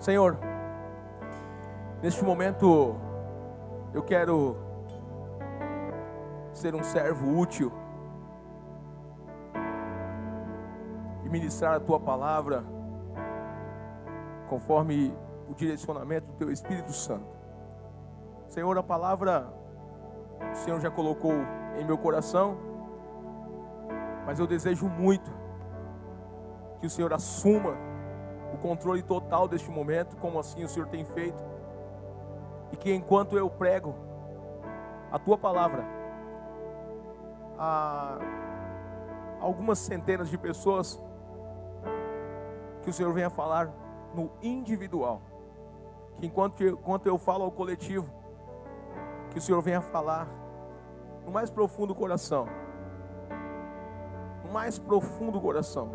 Senhor, neste momento eu quero ser um servo útil e ministrar a Tua palavra conforme o direcionamento do Teu Espírito Santo. Senhor, a palavra o Senhor já colocou em meu coração, mas eu desejo muito que o Senhor assuma o controle total deste momento, como assim o Senhor tem feito, e que enquanto eu prego a Tua palavra a algumas centenas de pessoas, que o Senhor venha falar no individual, que enquanto eu falo ao coletivo, que o Senhor venha falar no mais profundo coração, no mais profundo coração.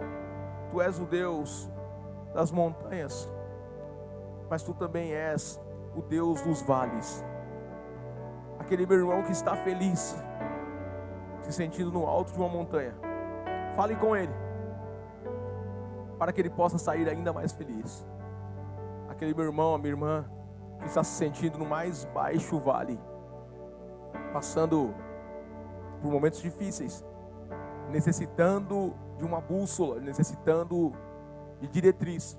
Tu és o Deus das montanhas, mas Tu também és o Deus dos vales. Aquele meu irmão que está feliz, se sentindo no alto de uma montanha, fale com ele, para que ele possa sair ainda mais feliz. Aquele meu irmão, a minha irmã, que está se sentindo no mais baixo vale, passando por momentos difíceis, necessitando de uma bússola, necessitando de diretriz,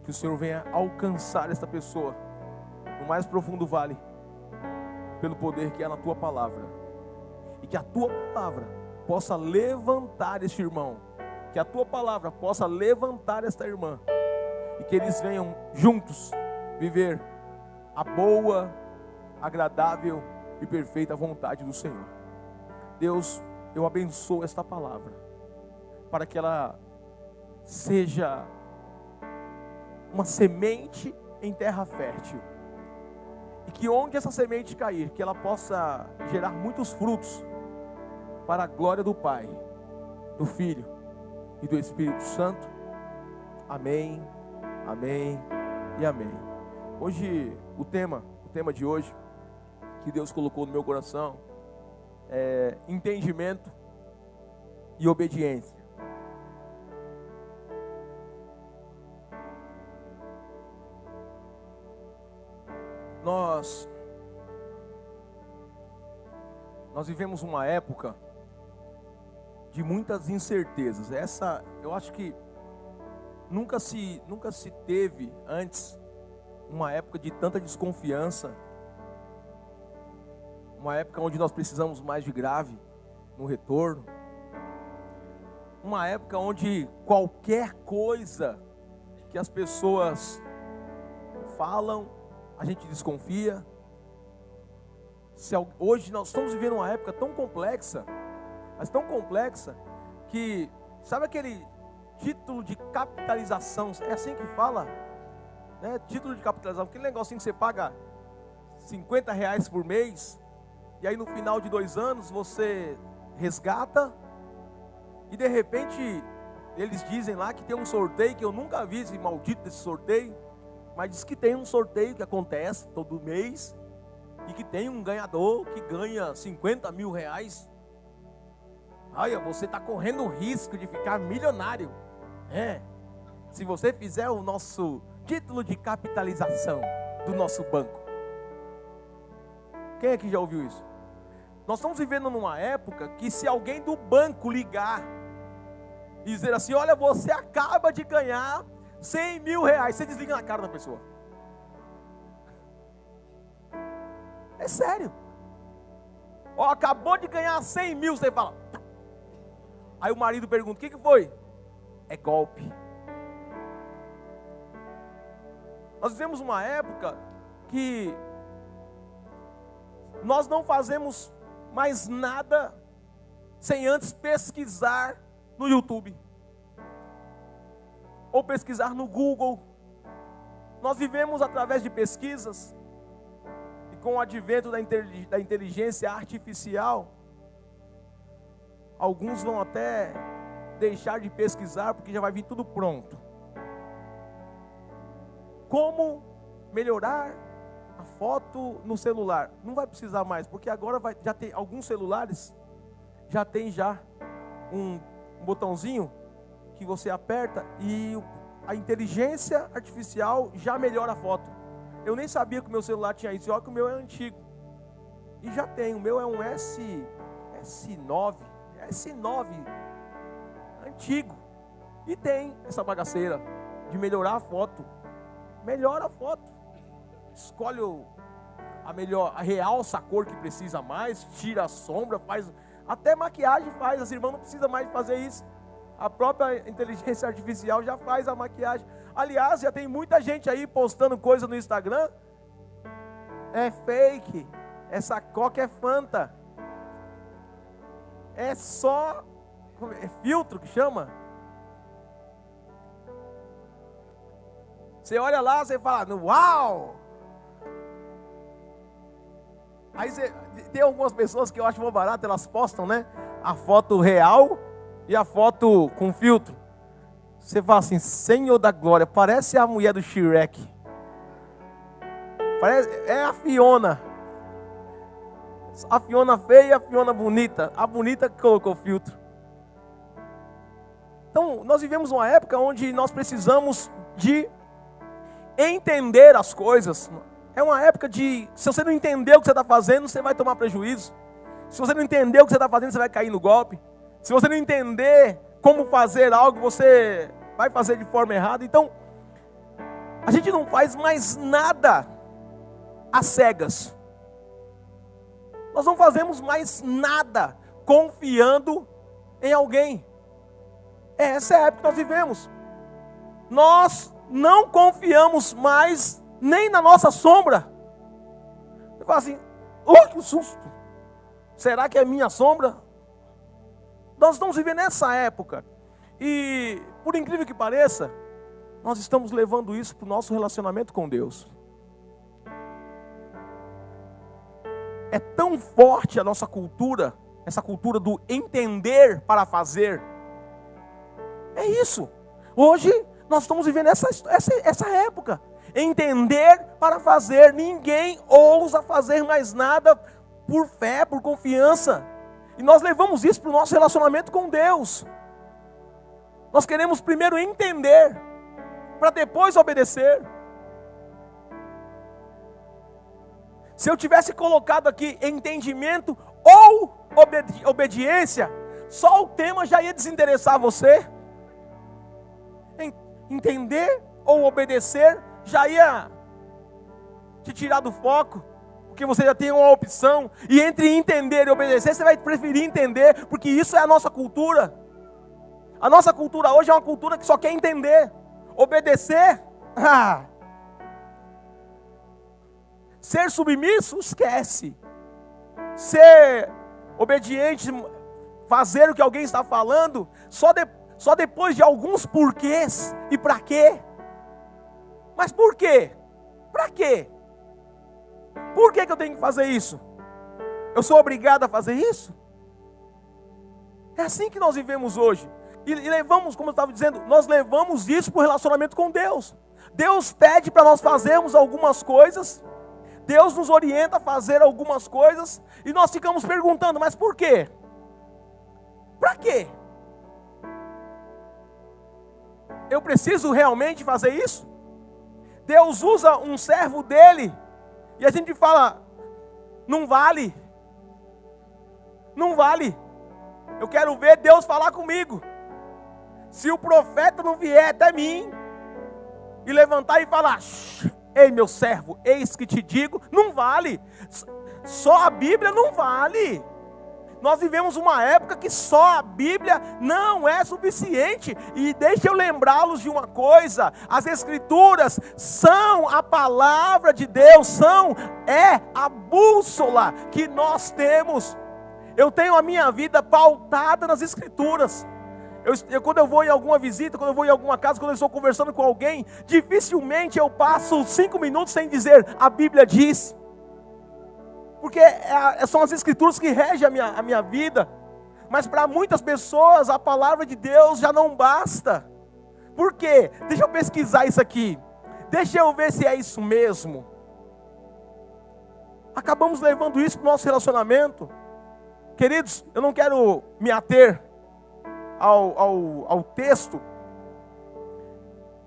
que o Senhor venha alcançar esta pessoa no mais profundo vale, pelo poder que há na Tua palavra, e que a Tua palavra possa levantar este irmão, que a Tua palavra possa levantar esta irmã, e que eles venham juntos viver a boa, agradável e perfeita vontade do Senhor. Deus, eu abençoo esta palavra, para que ela seja uma semente em terra fértil, e que onde essa semente cair, que ela possa gerar muitos frutos, para a glória do Pai, do Filho e do Espírito Santo. Amém, amém e amém. Hoje, o tema de hoje, que Deus colocou no meu coração, é entendimento e obediência. Nós vivemos uma época de muitas incertezas. Essa, eu acho que nunca se teve antes uma época de tanta desconfiança, uma época onde nós precisamos mais de grave no retorno, uma época onde qualquer coisa que as pessoas falam, a gente desconfia. Hoje nós estamos vivendo uma época tão complexa, mas tão complexa, que, sabe aquele título de capitalização, é assim que fala, né? Título de capitalização, aquele negocinho que você paga R$50 por mês, e aí no final de 2 anos você resgata, e de repente eles dizem lá que tem um sorteio, que eu nunca vi esse maldito desse sorteio, mas diz que tem um sorteio que acontece todo mês, e que tem um ganhador que ganha R$50 mil. Olha, você está correndo o risco de ficar milionário, se você fizer o nosso título de capitalização do nosso banco. Quem aqui já ouviu isso? Nós estamos vivendo numa época que, se alguém do banco ligar e dizer assim: olha, você acaba de ganhar R$100 mil, você desliga na cara da pessoa. É sério. Ó, acabou de ganhar 100 mil, você fala. Aí o marido pergunta: o que foi? É golpe. Nós vivemos uma época que nós não fazemos mais nada sem antes pesquisar no YouTube, ou pesquisar no Google. Nós vivemos através de pesquisas, e com o advento da inteligência artificial, alguns vão até deixar de pesquisar, porque já vai vir tudo pronto. Como melhorar a foto no celular? Não vai precisar mais, porque agora já tem alguns celulares, já tem um botãozinho que você aperta e a inteligência artificial já melhora a foto. Eu nem sabia que o meu celular tinha isso. Olha que o meu é antigo. E já tem. O meu é um S9 antigo. E tem essa bagaceira de melhorar a foto. Melhora a foto. Escolhe a melhor, realça a cor que precisa mais, tira a sombra, faz. Até maquiagem faz. As irmãs não precisam mais fazer isso. A própria inteligência artificial já faz a maquiagem. Aliás, já tem muita gente aí postando coisa no Instagram. É fake. Essa coca é Fanta. É só... É filtro que chama? Você olha lá, você fala, uau! Aí tem algumas pessoas que eu acho muito barato, elas postam, né? A foto real e a foto com filtro. Você fala assim, Senhor da glória, parece a mulher do Shrek. É a Fiona. A Fiona feia e a Fiona bonita. A bonita que colocou filtro. Então, nós vivemos uma época onde nós precisamos de entender as coisas. É uma época de, se você não entender o que você está fazendo, você vai tomar prejuízo. Se você não entender o que você está fazendo, você vai cair no golpe. Se você não entender como fazer algo, você vai fazer de forma errada. Então, a gente não faz mais nada às cegas. Nós não fazemos mais nada confiando em alguém. Essa é a época que nós vivemos. Nós não confiamos mais nem na nossa sombra. Você fala assim, que susto. Será que é minha sombra? Nós estamos vivendo nessa época. E, por incrível que pareça, nós estamos levando isso para o nosso relacionamento com Deus. É tão forte a nossa cultura, essa cultura do entender para fazer. É isso. Hoje, nós estamos vivendo essa época. Entender para fazer. Ninguém ousa fazer mais nada por fé, por confiança. E nós levamos isso para o nosso relacionamento com Deus. Nós queremos primeiro entender, para depois obedecer. Se eu tivesse colocado aqui entendimento ou obediência, só o tema já ia desinteressar você. Entender ou obedecer já ia te tirar do foco, porque você já tem uma opção. E entre entender e obedecer, você vai preferir entender, porque isso é a nossa cultura. A nossa cultura hoje é uma cultura que só quer entender. Obedecer, ser submisso, esquece. Ser obediente, fazer o que alguém está falando, só depois de alguns porquês. E para quê? Mas por quê? Para quê? Por que eu tenho que fazer isso? Eu sou obrigado a fazer isso? É assim que nós vivemos hoje. E levamos, como eu estava dizendo, nós levamos isso para o relacionamento com Deus. Deus pede para nós fazermos algumas coisas. Deus nos orienta a fazer algumas coisas. E nós ficamos perguntando, mas por quê? Para quê? Eu preciso realmente fazer isso? Deus usa um servo dele. E a gente fala, não vale. Não vale. Eu quero ver Deus falar comigo. Se o profeta não vier até mim e levantar e falar, ei meu servo, eis que te digo, não vale. Só a Bíblia não vale. Nós vivemos uma época que só a Bíblia não é suficiente. E deixa eu lembrá-los de uma coisa: as Escrituras são a palavra de Deus, é a bússola que nós temos. Eu tenho a minha vida pautada nas Escrituras. Quando eu vou em alguma visita, quando eu vou em alguma casa, quando eu estou conversando com alguém, dificilmente eu passo 5 minutos sem dizer, a Bíblia diz. Porque são as Escrituras que regem a minha vida. Mas para muitas pessoas a palavra de Deus já não basta. Por quê? Deixa eu pesquisar isso aqui. Deixa eu ver se é isso mesmo. Acabamos levando isso para o nosso relacionamento. Queridos, eu não quero me ater ao texto.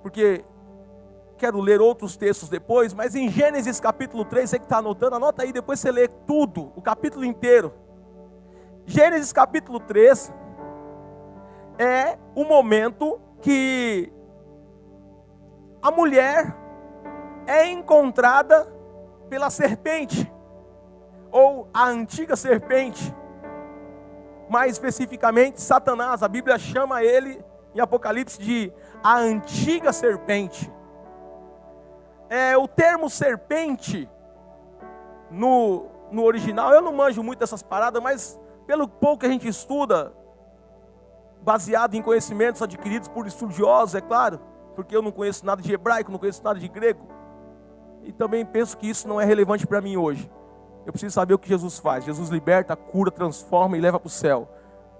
porque quero ler outros textos depois, mas em Gênesis capítulo 3, você que está anotando, anota aí, depois você lê tudo, o capítulo inteiro. Gênesis capítulo 3 é o momento que a mulher é encontrada pela serpente, ou a antiga serpente, mais especificamente Satanás. A Bíblia chama ele em Apocalipse de a antiga serpente. O termo serpente no original, eu não manjo muito dessas paradas, mas pelo pouco que a gente estuda, baseado em conhecimentos adquiridos por estudiosos, é claro, porque eu não conheço nada de hebraico, não conheço nada de grego, e também penso que isso não é relevante para mim hoje. Eu preciso saber o que Jesus faz. Jesus liberta, cura, transforma e leva para o céu.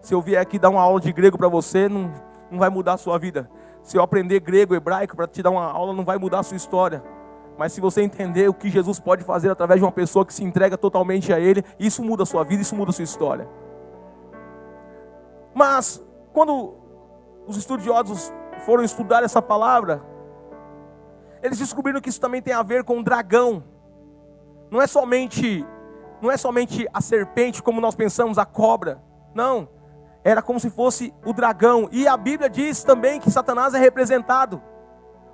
Se eu vier aqui dar uma aula de grego para você, não vai mudar a sua vida. Se eu aprender grego, hebraico para te dar uma aula, não vai mudar a sua história. Mas se você entender o que Jesus pode fazer através de uma pessoa que se entrega totalmente a Ele, isso muda a sua vida, isso muda a sua história. Mas, quando os estudiosos foram estudar essa palavra, eles descobriram que isso também tem a ver com o dragão. Não é somente a serpente, como nós pensamos, a cobra. Não, era como se fosse o dragão. E a Bíblia diz também que Satanás é representado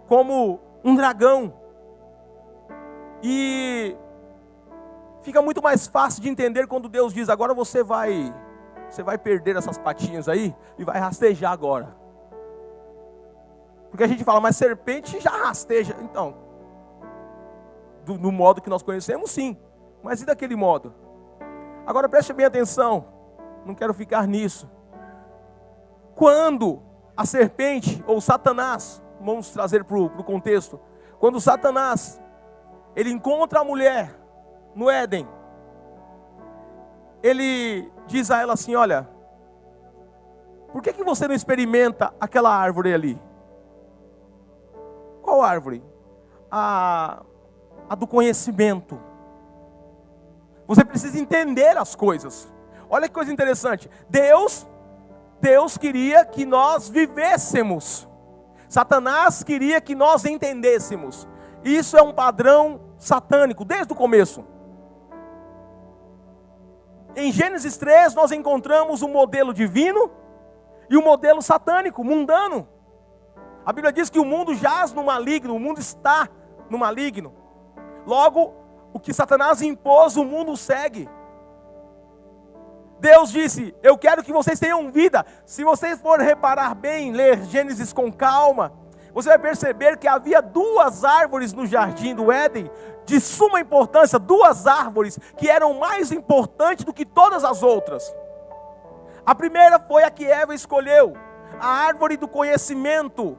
como um dragão. E fica muito mais fácil de entender quando Deus diz: agora você vai perder essas patinhas aí e vai rastejar agora. Porque a gente fala, mas serpente já rasteja. Então, do modo que nós conhecemos, sim. Mas e daquele modo? Agora preste bem atenção, não quero ficar nisso. Quando a serpente, ou Satanás, vamos trazer para o contexto, quando Satanás, ele encontra a mulher no Éden, ele diz a ela assim: olha, por que você não experimenta aquela árvore ali? Qual árvore? A do conhecimento. Você precisa entender as coisas. Olha que coisa interessante. Deus queria que nós vivêssemos. Satanás queria que nós entendêssemos. Isso é um padrão satânico desde o começo. Em Gênesis 3 nós encontramos o modelo divino e o modelo satânico, mundano. A Bíblia diz que o mundo jaz no maligno, o mundo está no maligno. Logo, o que Satanás impôs, o mundo segue. Deus disse: eu quero que vocês tenham vida. Se vocês forem reparar bem, ler Gênesis com calma, você vai perceber que havia duas árvores no jardim do Éden, de suma importância, duas árvores que eram mais importantes do que todas as outras. A primeira foi a que Eva escolheu, a árvore do conhecimento,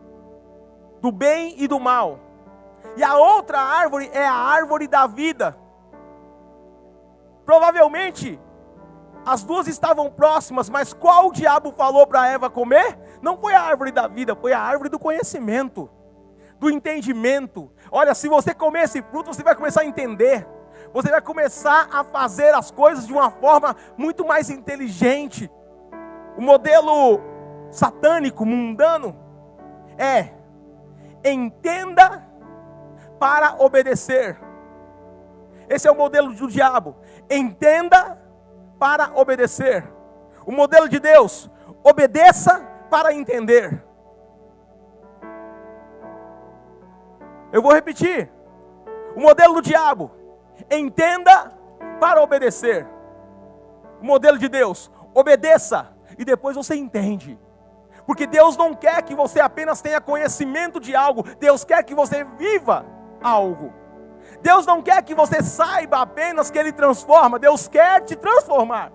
do bem e do mal. E a outra árvore é a árvore da vida. Provavelmente, as duas estavam próximas, mas qual o diabo falou para Eva comer? Não foi a árvore da vida, foi a árvore do conhecimento, do entendimento. Olha, se você comer esse fruto, você vai começar a entender. Você vai começar a fazer as coisas de uma forma muito mais inteligente. O modelo satânico, mundano, é: entenda para obedecer. Esse é o modelo do diabo. Entenda para obedecer. O modelo de Deus: obedeça para entender. Eu vou repetir. O modelo do diabo: entenda para obedecer. O modelo de Deus: obedeça e depois você entende. Porque Deus não quer que você apenas tenha conhecimento de algo. Deus quer que você viva algo. Deus não quer que você saiba apenas que Ele transforma. Deus quer te transformar.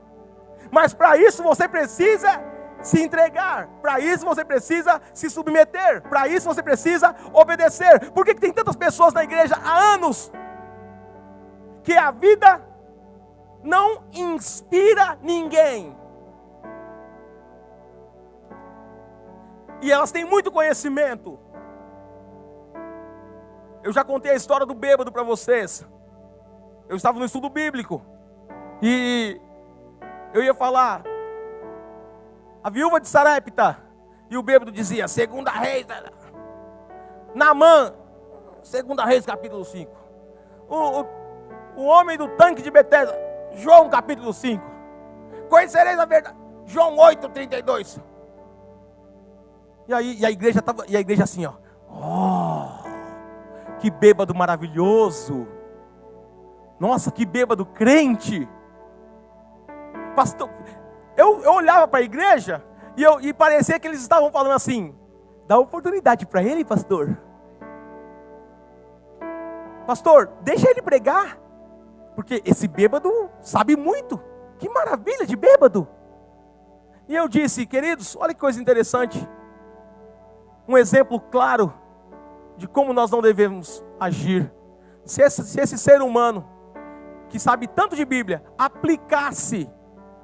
Mas para isso você precisa se entregar. Para isso você precisa se submeter. Para isso você precisa obedecer. Por que tem tantas pessoas na igreja há anos que a vida não inspira ninguém? E elas têm muito conhecimento. Eu já contei a história do bêbado para vocês. Eu estava no estudo bíblico e eu ia falar a viúva de Sarepta, e o bêbado dizia: segunda Reis. Naamã, 2 Reis capítulo 5. O homem do tanque de Betesda, João capítulo 5. Conhecereis a verdade, João 8:32. E aí a igreja assim, ó. Oh, que bêbado maravilhoso. Nossa, que bêbado crente. Pastor, eu olhava para a igreja e parecia que eles estavam falando assim: dá oportunidade para ele, pastor. Pastor, deixa ele pregar, porque esse bêbado sabe muito. Que maravilha de bêbado. E eu disse: queridos, olha que coisa interessante. Um exemplo claro de como nós não devemos agir. Se esse ser humano, que sabe tanto de Bíblia, aplicasse,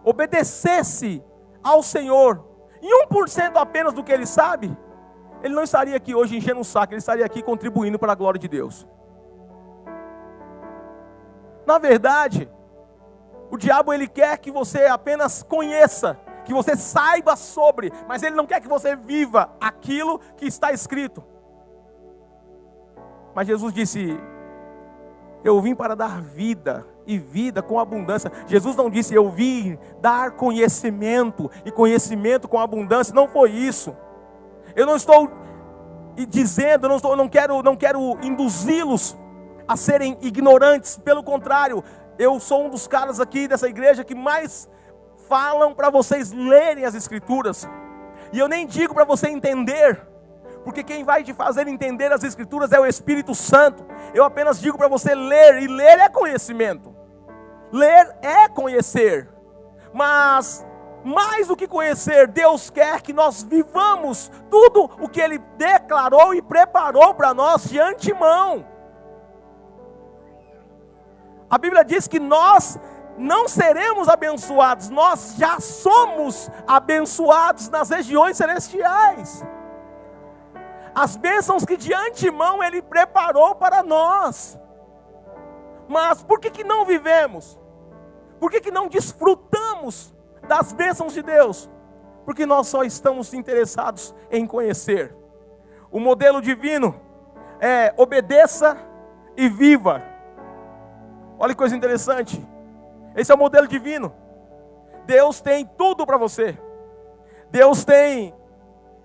obedecesse ao Senhor, em 1% apenas do que ele sabe, ele não estaria aqui hoje enchendo o saco, ele estaria aqui contribuindo para a glória de Deus. Na verdade, o diabo ele quer que você apenas conheça, que você saiba sobre, mas ele não quer que você viva aquilo que está escrito. Mas Jesus disse: eu vim para dar vida, e vida com abundância. Jesus não disse: eu vim dar conhecimento, e conhecimento com abundância. Não foi isso. Eu não estou dizendo, não quero induzi-los a serem ignorantes. Pelo contrário, eu sou um dos caras aqui dessa igreja que mais falam para vocês lerem as Escrituras. E eu nem digo para você entender, porque quem vai te fazer entender as Escrituras é o Espírito Santo. Eu apenas digo para você ler, e ler é conhecimento. Ler é conhecer. Mas, mais do que conhecer, Deus quer que nós vivamos tudo o que Ele declarou e preparou para nós de antemão. A Bíblia diz que nós não seremos abençoados, nós já somos abençoados nas regiões celestiais. As bênçãos que de antemão Ele preparou para nós. Mas por que não vivemos? Por que não desfrutamos das bênçãos de Deus? Porque nós só estamos interessados em conhecer. O modelo divino é obedeça e viva. Olha que coisa interessante. Esse é o modelo divino. Deus tem tudo para você. Deus tem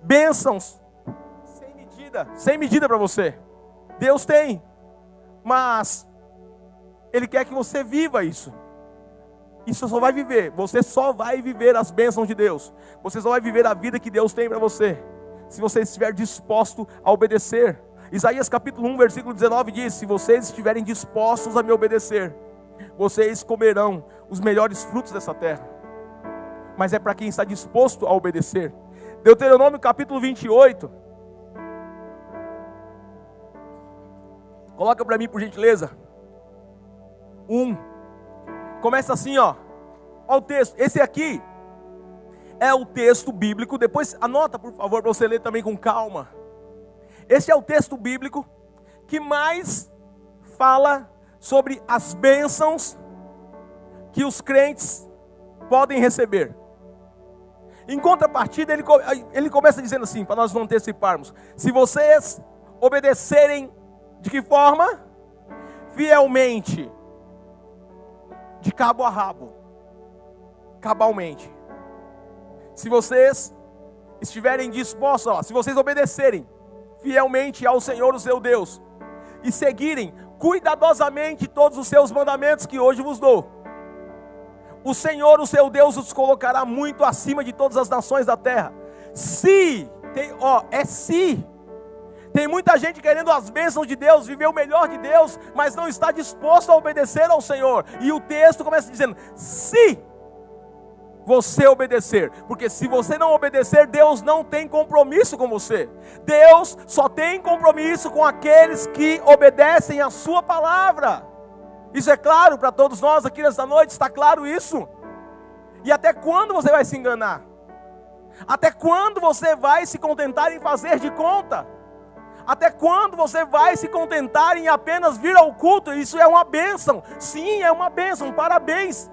bênçãos sem medida para você. Deus tem. Mas Ele quer que você viva isso. Isso só vai viver. Você só vai viver as bênçãos de Deus. Você só vai viver a vida que Deus tem para você, se você estiver disposto a obedecer. Isaías capítulo 1, versículo 19 diz: se vocês estiverem dispostos a me obedecer, vocês comerão os melhores frutos dessa terra. Mas é para quem está disposto a obedecer. Deuteronômio capítulo 28. Coloca para mim, por gentileza. 1. Começa assim, ó. Olha o texto. Esse aqui é o texto bíblico. Depois anota, por favor, para você ler também com calma. Esse é o texto bíblico que mais fala sobre as bênçãos que os crentes podem receber. Em contrapartida, ele começa dizendo assim, para nós não anteciparmos: se vocês obedecerem, de que forma? Fielmente, de cabo a rabo, cabalmente. Se vocês estiverem dispostos, se vocês obedecerem fielmente ao Senhor, o seu Deus, e seguirem cuidadosamente todos os seus mandamentos que hoje vos dou, o Senhor, o seu Deus, os colocará muito acima de todas as nações da terra. Se tem muita gente querendo as bênçãos de Deus, viver o melhor de Deus, mas não está disposto a obedecer ao Senhor. E o texto começa dizendo: se você obedecer, porque se você não obedecer, Deus não tem compromisso com você. Deus só tem compromisso com aqueles que obedecem a sua palavra. Isso é claro para todos nós aqui nesta noite, está claro isso? E até quando você vai se enganar? Até quando você vai se contentar em fazer de conta? Até quando você vai se contentar em apenas vir ao culto? Isso é uma bênção. Sim, é uma bênção, parabéns.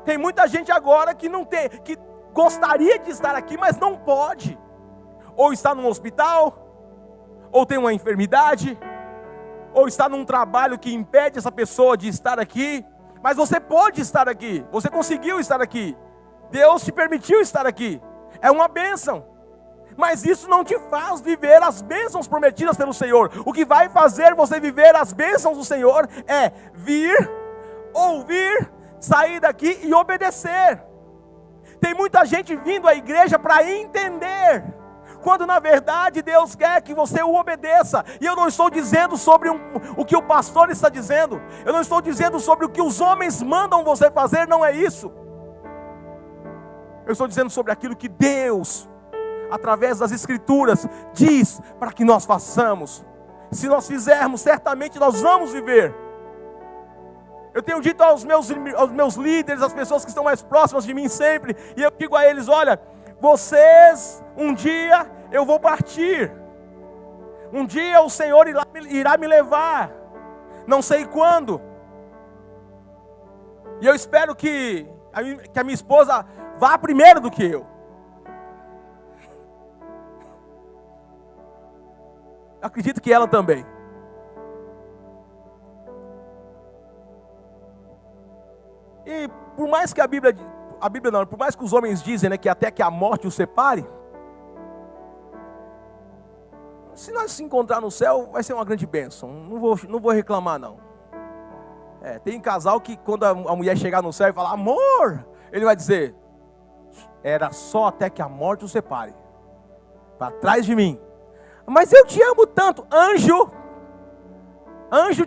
Tem muita gente agora que não tem, que gostaria de estar aqui, mas não pode. Ou está no hospital, ou tem uma enfermidade, ou está num trabalho que impede essa pessoa de estar aqui, mas você pode estar aqui, você conseguiu estar aqui, Deus te permitiu estar aqui, é uma bênção, mas isso não te faz viver as bênçãos prometidas pelo Senhor. O que vai fazer você viver as bênçãos do Senhor é vir, ouvir, sair daqui e obedecer. Tem muita gente vindo à igreja para entender, quando na verdade Deus quer que você o obedeça. E eu não estou dizendo sobre o que o pastor está dizendo, eu não estou dizendo sobre o que os homens mandam você fazer, não é isso. Eu estou dizendo sobre aquilo que Deus, através das Escrituras, diz para que nós façamos. Se nós fizermos, certamente nós vamos viver. Eu tenho dito aos meus líderes, às pessoas que estão mais próximas de mim sempre, e eu digo a eles: olha, vocês, um dia eu vou partir, um dia o Senhor irá me levar, não sei quando, e eu espero que a minha esposa vá primeiro do que eu. Acredito que ela também. E por mais que a Bíblia não, por mais que os homens dizem, né, que até que a morte os separe, se nós se encontrar no céu, vai ser uma grande bênção. Não vou reclamar não. Tem casal que quando a mulher chegar no céu e falar amor, ele vai dizer: era só até que a morte os separe, para trás de mim. Mas eu te amo tanto, anjo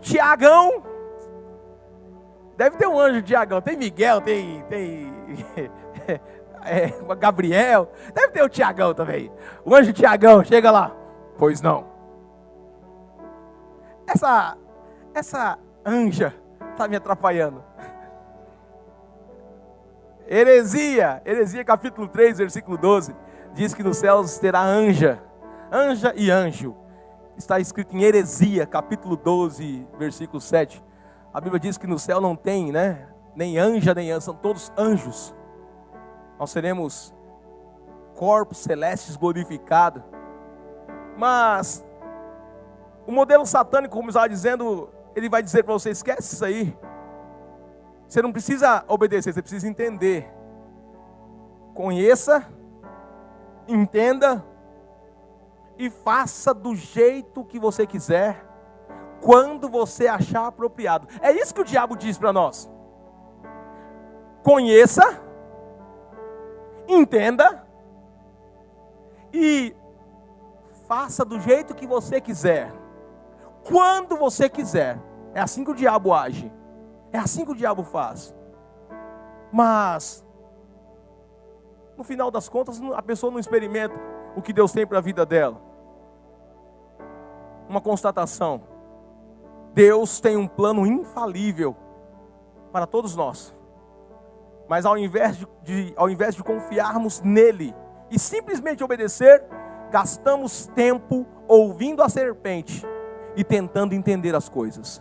Tiagão. Deve ter um anjo Tiagão, tem Miguel, tem Gabriel, deve ter o Tiagão também. O anjo Tiagão, chega lá. Pois não. Essa anja está me atrapalhando. Heresia capítulo 3, versículo 12, diz que nos céus terá anja e anjo. Está escrito em Heresia, capítulo 12, versículo 7. A Bíblia diz que no céu não tem, né, nem anja, nem anjo, são todos anjos. Nós seremos corpos celestes glorificados. Mas o modelo satânico, como eu estava dizendo, ele vai dizer para você: esquece isso aí. Você não precisa obedecer, você precisa entender. Conheça, entenda e faça do jeito que você quiser, quando você achar apropriado. É isso que o diabo diz para nós. Conheça, entenda e faça do jeito que você quiser, quando você quiser. É assim que o diabo age, é assim que o diabo faz. Mas no final das contas, a pessoa não experimenta o que Deus tem para a vida dela. Uma constatação: Deus tem um plano infalível para todos nós. Mas ao invés de confiarmos nele e simplesmente obedecer, gastamos tempo ouvindo a serpente e tentando entender as coisas.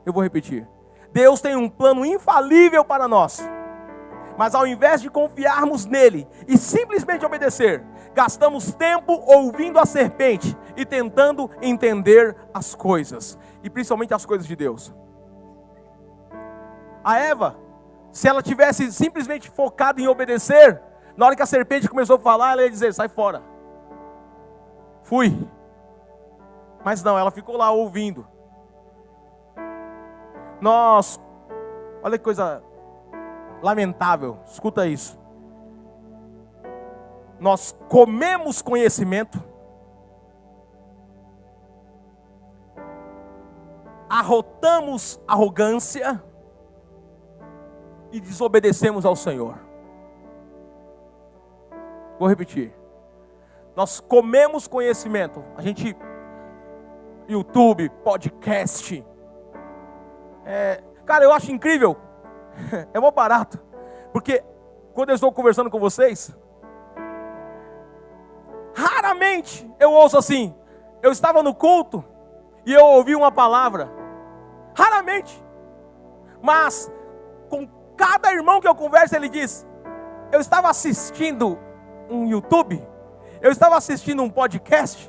Eu vou repetir: Deus tem um plano infalível para nós, mas ao invés de confiarmos nele e simplesmente obedecer, gastamos tempo ouvindo a serpente e tentando entender as coisas, e principalmente as coisas de Deus. A Eva, se ela tivesse simplesmente focado em obedecer, na hora que a serpente começou a falar, ela ia dizer: sai fora, fui. Mas não, ela ficou lá ouvindo. Olha que coisa lamentável, escuta isso. Nós comemos conhecimento, arrotamos arrogância e desobedecemos ao Senhor. Vou repetir. Nós comemos conhecimento. A gente, YouTube, podcast. Cara, eu acho incrível. É mó barato. Porque quando eu estou conversando com vocês, raramente eu ouço assim: eu estava no culto e eu ouvi uma palavra. Raramente. Mas com cada irmão que eu converso, ele diz: eu estava assistindo um YouTube, eu estava assistindo um podcast,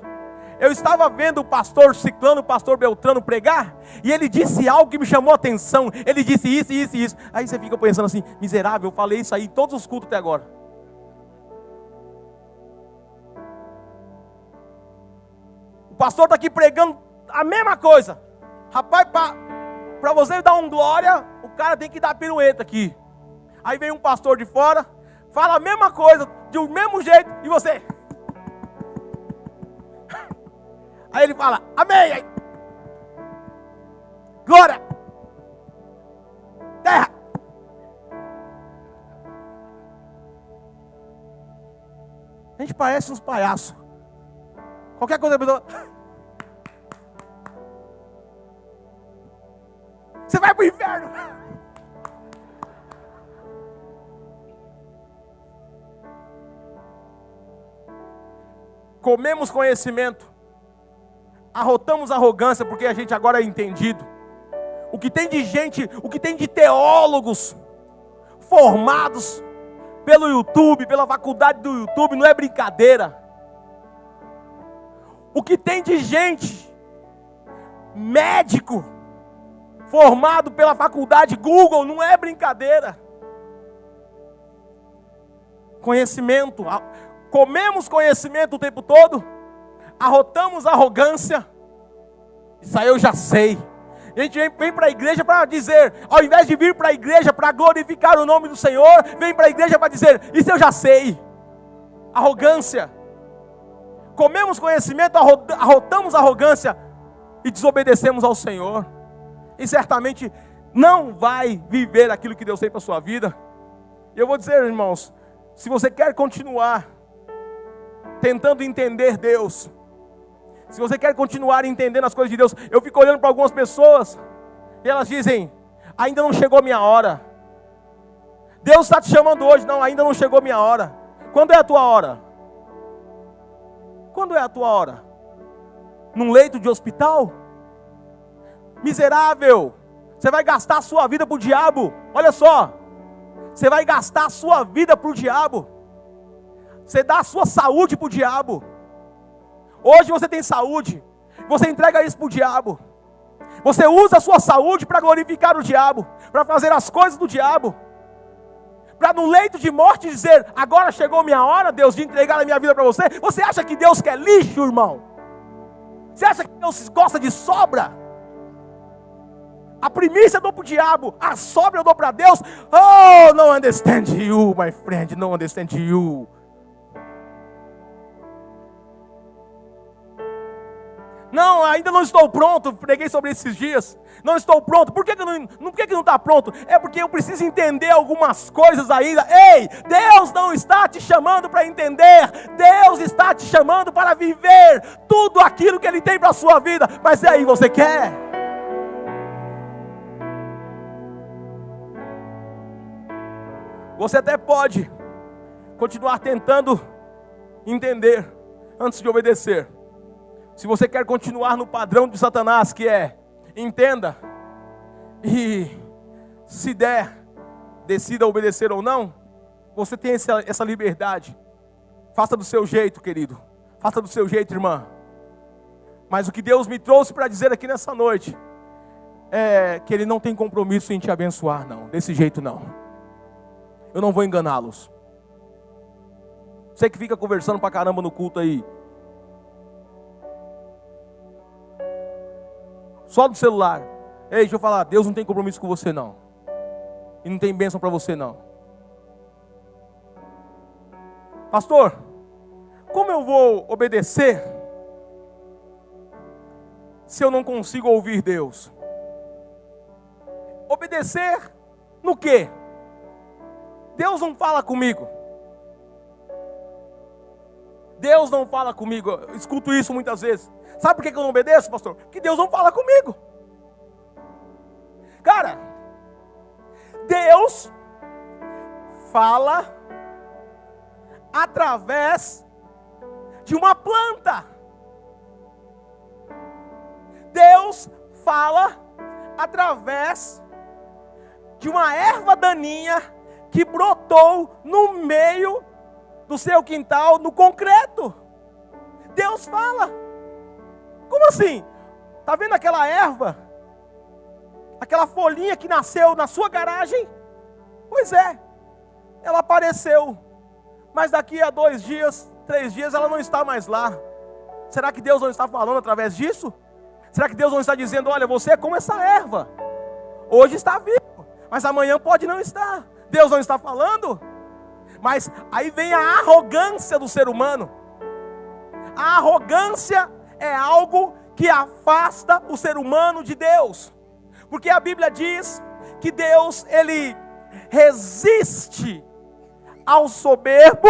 eu estava vendo o pastor Ciclano, o pastor Beltrano pregar, e ele disse algo que me chamou a atenção. Ele disse isso, isso e isso. Aí você fica pensando assim, miserável, eu falei isso aí em todos os cultos até agora. O pastor está aqui pregando a mesma coisa. Rapaz, para você dar um glória, o cara tem que dar pirueta aqui. Aí vem um pastor de fora, fala a mesma coisa, do mesmo jeito, e você... Aí ele fala, amém, aí. Glória, terra. A gente parece uns palhaços. Qualquer coisa a pessoa... Você vai pro inferno. Comemos conhecimento. Arrotamos arrogância porque a gente agora é entendido. O que tem de gente, o que tem de teólogos formados pelo YouTube, pela faculdade do YouTube, não é brincadeira. O que tem de gente, médico, formado pela faculdade Google, não é brincadeira. Conhecimento, comemos conhecimento o tempo todo, arrotamos arrogância, isso aí eu já sei. A gente vem para a igreja para dizer, ao invés de vir para a igreja para glorificar o nome do Senhor, vem para a igreja para dizer, isso eu já sei. Arrogância. Comemos conhecimento, arrotamos arrogância e desobedecemos ao Senhor. E certamente não vai viver aquilo que Deus tem para a sua vida. E eu vou dizer, irmãos, se você quer continuar tentando entender Deus, se você quer continuar entendendo as coisas de Deus, eu fico olhando para algumas pessoas e elas dizem, ainda não chegou minha hora. Deus está te chamando hoje, não, ainda não chegou minha hora. Quando é a tua hora? Quando é a tua hora? Num leito de hospital? Miserável, você vai gastar a sua vida para o diabo. Olha só, você vai gastar a sua vida para o diabo. Você dá a sua saúde para o diabo. Hoje você tem saúde, você entrega isso para o diabo. Você usa a sua saúde para glorificar o diabo, para fazer as coisas do diabo, para no leito de morte dizer, agora chegou minha hora, Deus, de entregar a minha vida para você. Você acha que Deus quer lixo, irmão? Você acha que Deus gosta de sobra? A primícia eu dou para o diabo, a sobra eu dou para Deus. Oh, não understand you, my friend, não understand you. Não, ainda não estou pronto, preguei sobre esses dias. Não estou pronto. Por que não está pronto? É porque eu preciso entender algumas coisas ainda. Ei, Deus não está te chamando para entender. Deus está te chamando para viver tudo aquilo que Ele tem para a sua vida. Mas e aí, você quer? Você até pode continuar tentando entender antes de obedecer. Se você quer continuar no padrão de Satanás, que é, entenda, e se der, decida obedecer ou não, você tem essa liberdade. Faça do seu jeito, querido. Faça do seu jeito, irmã. Mas o que Deus me trouxe para dizer aqui nessa noite, é que Ele não tem compromisso em te abençoar, não. Desse jeito, não. Eu não vou enganá-los. Você que fica conversando pra caramba no culto aí, só do celular. Ei, deixa eu falar, Deus não tem compromisso com você não. E não tem bênção para você não. Pastor, como eu vou obedecer se eu não consigo ouvir Deus? Obedecer no quê? Deus não fala comigo. Deus não fala comigo. Eu escuto isso muitas vezes. Sabe por que eu não obedeço, pastor? Porque Deus não fala comigo. Cara, Deus fala através de uma planta. Deus fala através de uma erva daninha que brotou no meio do seu quintal, no concreto. Deus fala. Como assim? Está vendo aquela erva? Aquela folhinha que nasceu na sua garagem? Pois é, ela apareceu. Mas daqui a 2 dias, 3 dias, ela não está mais lá. Será que Deus não está falando através disso? Será que Deus não está dizendo, olha, você é como essa erva? Hoje está vivo, mas amanhã pode não estar. Deus não está falando? Mas aí vem a arrogância do ser humano. A arrogância é algo que afasta o ser humano de Deus. Porque a Bíblia diz que Deus, Ele resiste ao soberbo,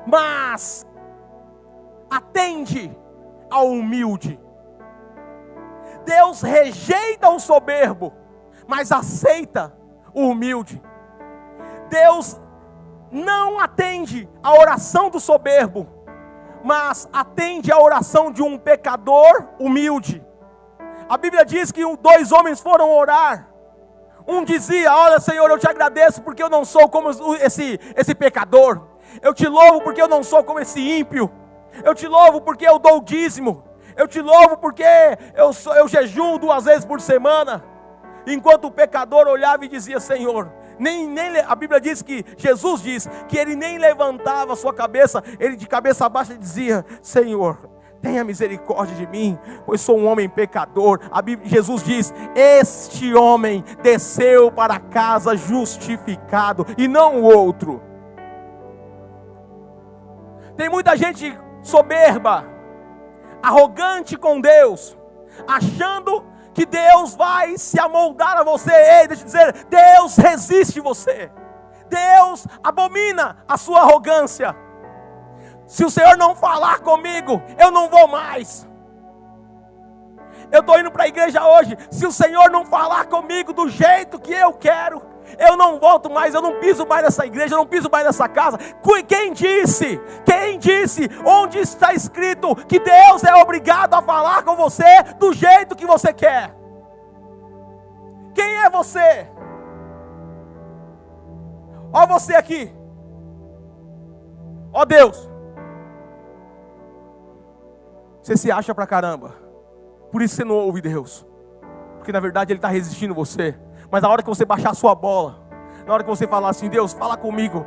mas atende ao humilde. Deus rejeita o soberbo, mas aceita o humilde. Deus não atende a oração do soberbo, mas atende a oração de um pecador humilde. A Bíblia diz que 2 homens foram orar. Um dizia, olha Senhor, eu te agradeço porque eu não sou como esse pecador. Eu te louvo porque eu não sou como esse ímpio. Eu te louvo porque eu dou o dízimo. Eu te louvo porque eu jejuo 2 vezes por semana. Enquanto o pecador olhava e dizia, Senhor, a Bíblia diz que, Jesus diz, que ele nem levantava a sua cabeça, ele de cabeça baixa dizia, Senhor, tenha misericórdia de mim, pois sou um homem pecador. Jesus diz, este homem desceu para casa justificado, e não o outro. Tem muita gente soberba, arrogante com Deus, achando que Deus vai se amoldar a você. Ei, deixa eu dizer, Deus resiste você. Deus abomina a sua arrogância. Se o Senhor não falar comigo, eu não vou mais. Eu estou indo para a igreja hoje. Se o Senhor não falar comigo do jeito que eu quero, eu não volto mais, eu não piso mais nessa igreja, eu não piso mais nessa casa. Quem disse? Quem disse? Onde está escrito que Deus é obrigado a falar com você do jeito que você quer? Quem é você? Ó você aqui. Ó Deus. Você se acha pra caramba. Por isso você não ouve Deus. Porque na verdade Ele está resistindo você. Mas na hora que você baixar a sua bola, na hora que você falar assim, Deus, fala comigo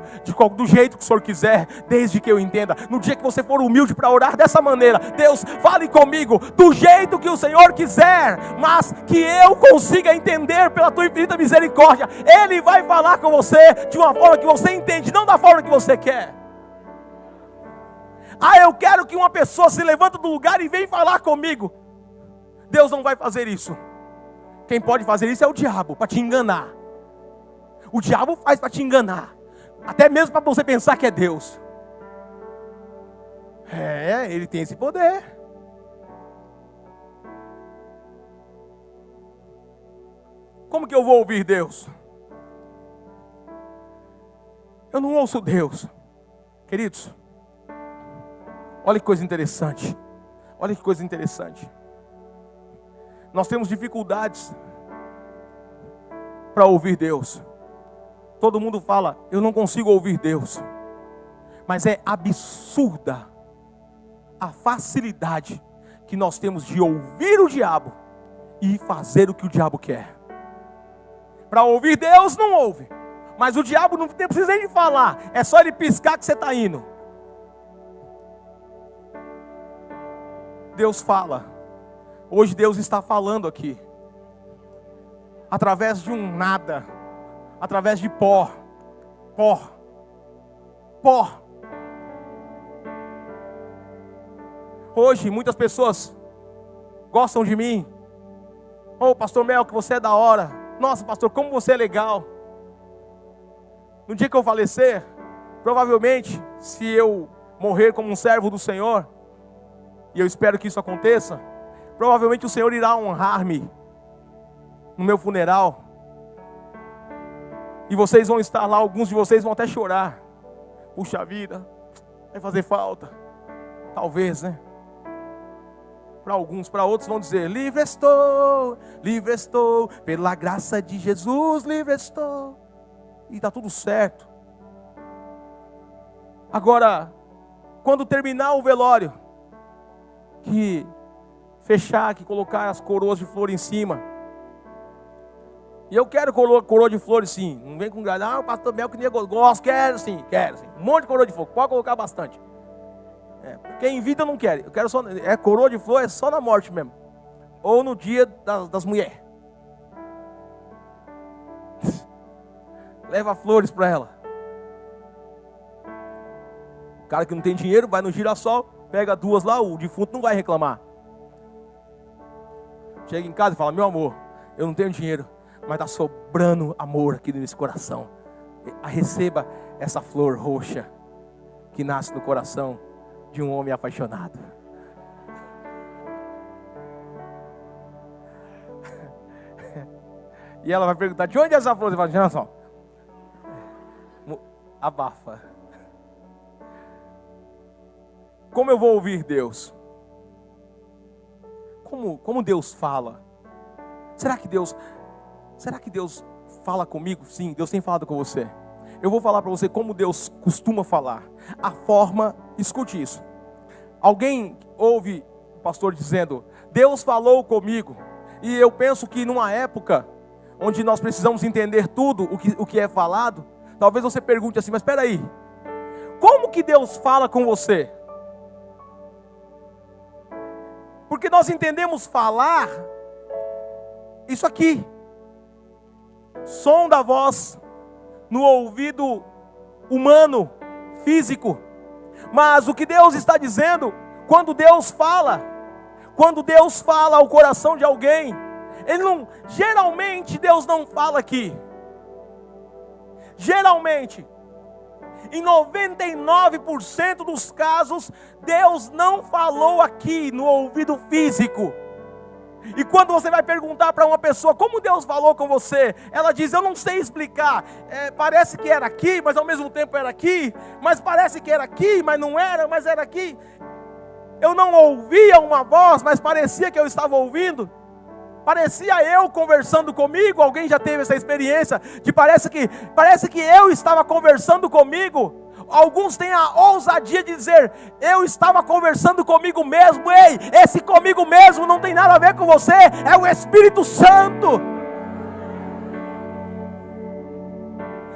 do jeito que o Senhor quiser, desde que eu entenda. No dia que você for humilde para orar dessa maneira, Deus, fale comigo do jeito que o Senhor quiser, mas que eu consiga entender pela tua infinita misericórdia. Ele vai falar com você de uma forma que você entende, não da forma que você quer. Ah, eu quero que uma pessoa se levanta do lugar e vem falar comigo. Deus não vai fazer isso. Quem pode fazer isso é o diabo, para te enganar. O diabo faz para te enganar. Até mesmo para você pensar que é Deus. Ele tem esse poder. Como que eu vou ouvir Deus? Eu não ouço Deus. Queridos, olha que coisa interessante. Olha que coisa interessante. Nós temos dificuldades para ouvir Deus. Todo mundo fala, eu não consigo ouvir Deus. Mas é absurda a facilidade que nós temos de ouvir o diabo e fazer o que o diabo quer. Para ouvir Deus, não ouve. Mas o diabo não precisa nem de falar. É só ele piscar que você está indo. Deus fala. Hoje Deus está falando aqui. Através de um nada. Através de pó. Hoje muitas pessoas gostam de mim. Oh, pastor Mel, que você é da hora. Nossa, pastor, como você é legal. No dia que eu falecer, provavelmente, se eu morrer como um servo do Senhor, e eu espero que isso aconteça, provavelmente o Senhor irá honrar-me no meu funeral. E vocês vão estar lá, alguns de vocês vão até chorar. Puxa vida, vai fazer falta. Talvez, né? Para alguns, para outros vão dizer, livre estou, pela graça de Jesus, livre estou. E está tudo certo. Agora, quando terminar o velório, que fechar aqui, colocar as coroas de flor em cima. E eu quero coroa de flores sim. Não vem com galho. O pastor Mel que nem gosto. Quero sim. Um monte de coroa de flor. Pode colocar bastante. Porque em vida eu não quero. Eu quero só. Coroa de flor é só na morte mesmo. Ou no dia das mulheres. Leva flores para ela. O cara que não tem dinheiro vai no girassol, pega 2 lá, o defunto não vai reclamar. Chega em casa e fala: meu amor, eu não tenho dinheiro, mas está sobrando amor aqui nesse coração. Receba essa flor roxa que nasce no coração de um homem apaixonado. E ela vai perguntar: de onde é essa flor? Você fala: olha só, abafa. Como eu vou ouvir Deus? Como Deus fala? Será que Deus fala comigo? Sim, Deus tem falado com você. Eu vou falar para você como Deus costuma falar. A forma, escute isso. Alguém ouve o pastor dizendo: Deus falou comigo. E eu penso que numa época onde nós precisamos entender tudo o que é falado, talvez você pergunte assim: mas espera aí, como que Deus fala com você? Porque nós entendemos falar isso aqui, som da voz no ouvido humano, físico. Mas o que Deus está dizendo, quando Deus fala ao coração de alguém, geralmente Deus não fala aqui. Geralmente, em 99% dos casos, Deus não falou aqui no ouvido físico. E quando você vai perguntar para uma pessoa como Deus falou com você, ela diz: eu não sei explicar, parece que era aqui, mas ao mesmo tempo era aqui, mas parece que era aqui, mas não era, mas era aqui. Eu não ouvia uma voz, mas parecia que eu estava ouvindo. Parecia eu conversando comigo. Alguém já teve essa experiência de parece que eu estava conversando comigo? Alguns têm a ousadia de dizer: eu estava conversando comigo mesmo. Ei, esse comigo mesmo não tem nada a ver com você, é o Espírito Santo.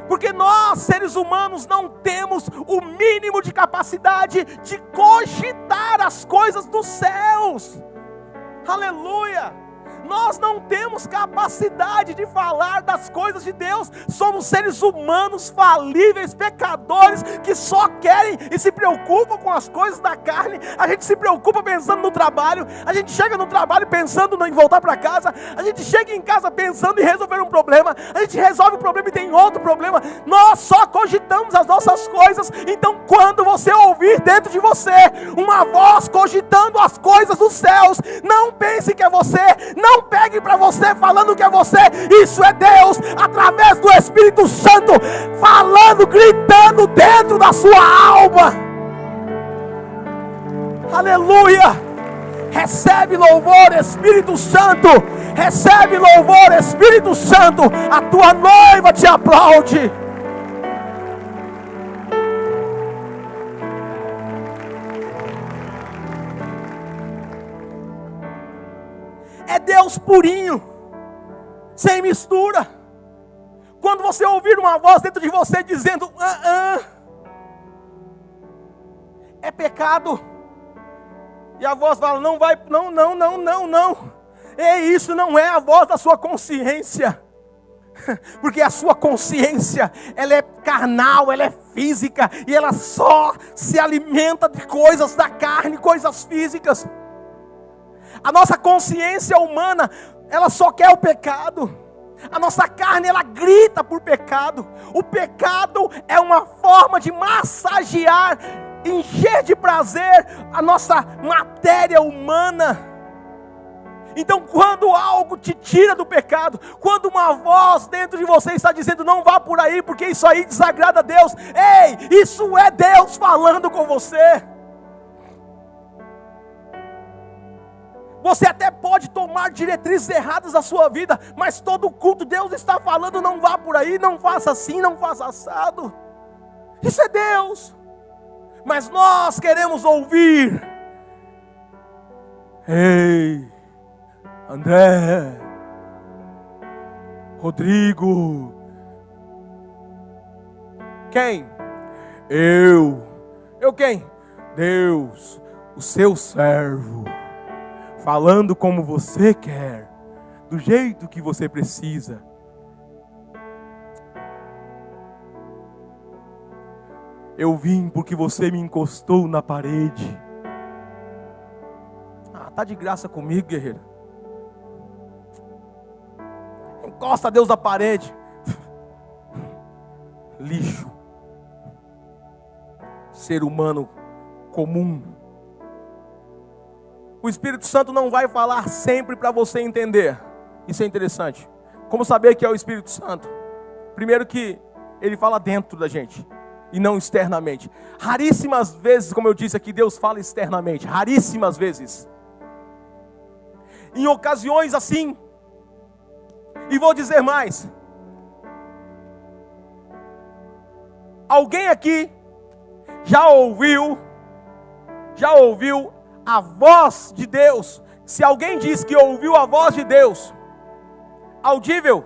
Porque nós, seres humanos, não temos o mínimo de capacidade de cogitar as coisas dos céus. Aleluia! Nós não temos capacidade de falar das coisas de Deus. Somos seres humanos falíveis, pecadores, que só querem e se preocupam com as coisas da carne. A gente se preocupa pensando no trabalho. A gente chega no trabalho pensando em voltar para casa. A gente chega em casa pensando em resolver um problema. A gente resolve o problema e tem outro problema. Nós só cogitamos as nossas coisas. Então, quando você ouvir dentro de você uma voz cogitando as coisas dos céus, não pense que é você. Não pegue para você falando que é você. Isso é Deus através do Espírito Santo falando, gritando dentro da sua alma. Aleluia! Recebe louvor, Espírito Santo. Recebe louvor, Espírito Santo. A tua noiva te aplaude. É Deus purinho, sem mistura. Quando você ouvir uma voz dentro de você dizendo é pecado, e a voz fala: não vai, não. Isso não é a voz da sua consciência. Porque a sua consciência, ela é carnal, ela é física, e ela só se alimenta de coisas da carne, coisas físicas. A nossa consciência humana, ela só quer o pecado. A nossa carne, ela grita por pecado. O pecado é uma forma de massagear, encher de prazer a nossa matéria humana. Então, quando algo te tira do pecado, quando uma voz dentro de você está dizendo: não vá por aí, porque isso aí desagrada a Deus. Ei, isso é Deus falando com você. Você até pode tomar diretrizes erradas na sua vida, mas todo culto Deus está falando: não vá por aí, não faça assim, não faça assado. Isso é Deus. Mas nós queremos ouvir. Ei, André, Rodrigo. Quem? Eu quem? Deus, o seu servo, falando como você quer, do jeito que você precisa. Eu vim porque você me encostou na parede. Tá de graça comigo, guerreiro. Encosta Deus na parede. Lixo. Ser humano comum. O Espírito Santo não vai falar sempre para você entender. Isso é interessante. Como saber que é o Espírito Santo? Primeiro que ele fala dentro da gente e não externamente. Raríssimas vezes, como eu disse aqui, Deus fala externamente. Raríssimas vezes. Em ocasiões assim, e vou dizer mais. Alguém aqui já ouviu a voz de Deus? Se alguém diz que ouviu a voz de Deus, audível,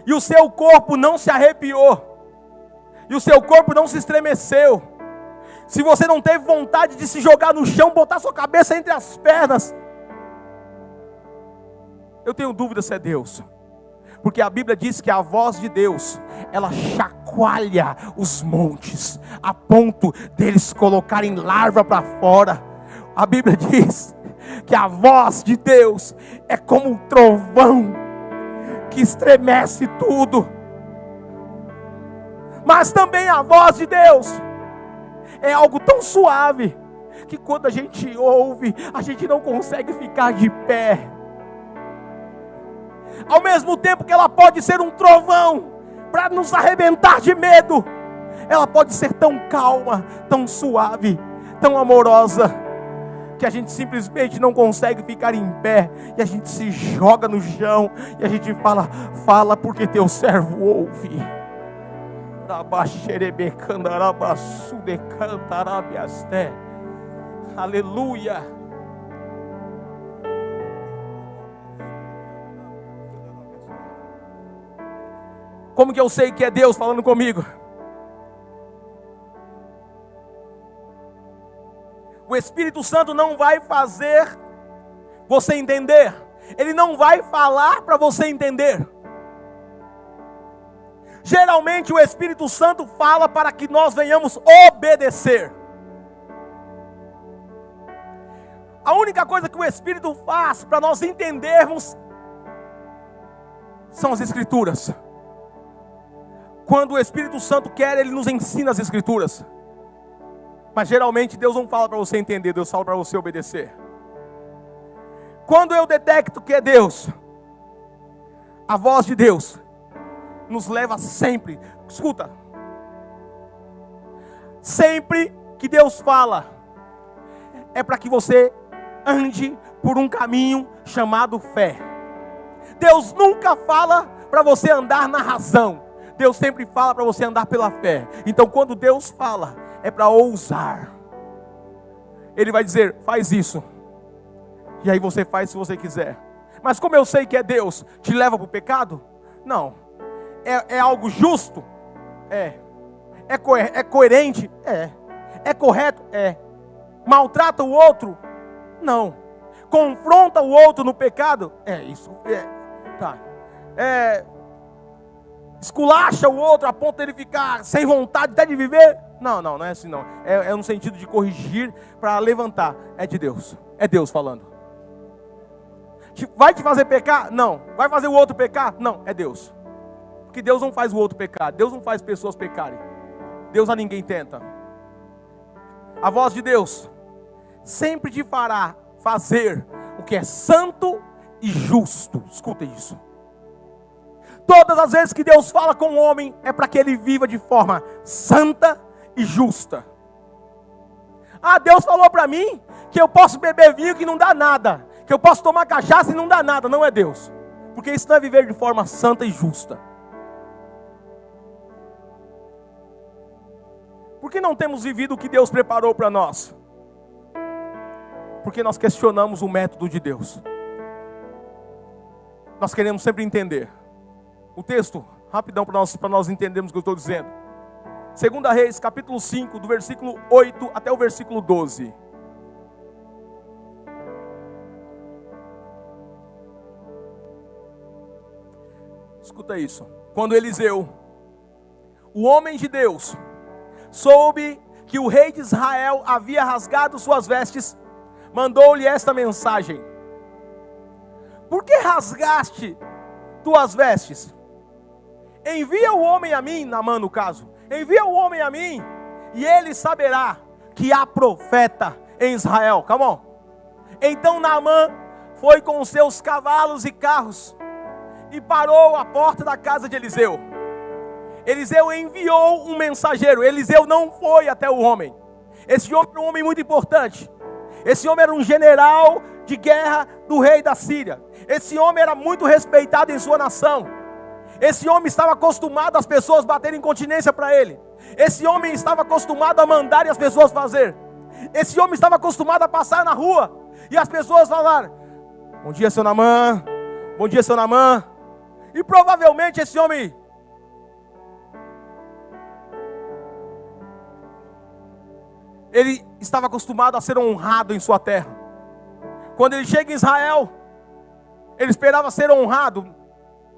e o seu corpo não se arrepiou, e o seu corpo não se estremeceu, se você não teve vontade de se jogar no chão, botar sua cabeça entre as pernas, eu tenho dúvida se é Deus. Porque a Bíblia diz que a voz de Deus, ela chacoalha os montes, a ponto deles colocarem larva para fora. A Bíblia diz que a voz de Deus é como um trovão, que estremece tudo. Mas também a voz de Deus é algo tão suave, que quando a gente ouve, a gente não consegue ficar de pé. Ao mesmo tempo que ela pode ser um trovão para nos arrebentar de medo, ela pode ser tão calma, tão suave, tão amorosa, que a gente simplesmente não consegue ficar em pé, e a gente se joga no chão, e a gente fala porque teu servo ouve. Aleluia. Como que eu sei que é Deus falando comigo? O Espírito Santo não vai fazer você entender. Ele não vai falar para você entender. Geralmente o Espírito Santo fala para que nós venhamos obedecer. A única coisa que o Espírito faz para nós entendermos são as Escrituras. Quando o Espírito Santo quer, Ele nos ensina as Escrituras. Mas geralmente Deus não fala para você entender, Deus fala para você obedecer. Quando eu detecto que é Deus, a voz de Deus nos leva sempre, escuta, sempre que Deus fala, é para que você ande por um caminho chamado fé. Deus nunca fala para você andar na razão. Deus sempre fala para você andar pela fé. Então quando Deus fala, é para ousar. Ele vai dizer, faz isso. E aí você faz se você quiser. Mas como eu sei que é Deus, te leva para o pecado? Não. É algo justo? É. É coerente? É. É correto? É. Maltrata o outro? Não. Confronta o outro no pecado? É isso. Tá. Esculacha o outro a ponto de ele ficar sem vontade até de viver? Não é assim não. É no sentido de corrigir para levantar. É de Deus. É Deus falando. Vai te fazer pecar? Não. Vai fazer o outro pecar? Não. É Deus. Porque Deus não faz o outro pecar. Deus não faz pessoas pecarem. Deus a ninguém tenta. A voz de Deus sempre te fará fazer o que é santo e justo. Escuta isso. Todas as vezes que Deus fala com o homem, é para que ele viva de forma santa e justa. Ah, Deus falou para mim que eu posso beber vinho que não dá nada, que eu posso tomar cachaça e não dá nada. Não é Deus, porque isso não é viver de forma santa e justa. Por que não temos vivido o que Deus preparou para nós? Porque nós questionamos o método de Deus. Nós queremos sempre entender. O texto, rapidão para nós entendermos o que eu estou dizendo. 2 Reis, capítulo 5, do versículo 8 até o versículo 12. Escuta isso. Quando Eliseu, o homem de Deus, soube que o rei de Israel havia rasgado suas vestes, mandou-lhe esta mensagem: por que rasgaste tuas vestes? Envia o homem a mim, Naamã no caso, envia o homem a mim, e ele saberá que há profeta em Israel. Come on. Então Naamã foi com os seus cavalos e carros, e parou à porta da casa de Eliseu. Eliseu enviou um mensageiro. Eliseu não foi até o homem. Esse homem era um homem muito importante. Esse homem era um general de guerra do rei da Síria. Esse homem era muito respeitado em sua nação. Esse homem estava acostumado às pessoas baterem continência para ele. Esse homem estava acostumado a mandar as pessoas fazer. Esse homem estava acostumado a passar na rua e as pessoas falar: bom dia, seu Naamã. Bom dia, seu Naamã. E provavelmente esse homem ele estava acostumado a ser honrado em sua terra. Quando ele chega em Israel, ele esperava ser honrado.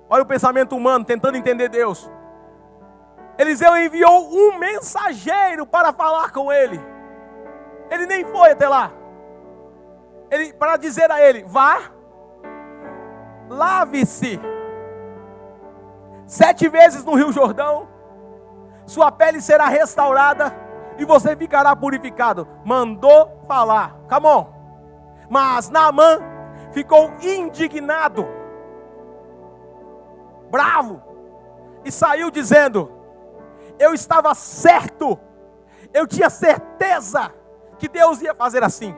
Olha o pensamento humano, tentando entender Deus. Eliseu enviou um mensageiro para falar com ele. Ele nem foi até lá. Para dizer a ele: vá, lave-se 7 vezes no Rio Jordão, sua pele será restaurada e você ficará purificado. Mandou falar. Come on. Mas Naamã ficou indignado, bravo, e saiu dizendo: eu estava certo, eu tinha certeza que Deus ia fazer assim.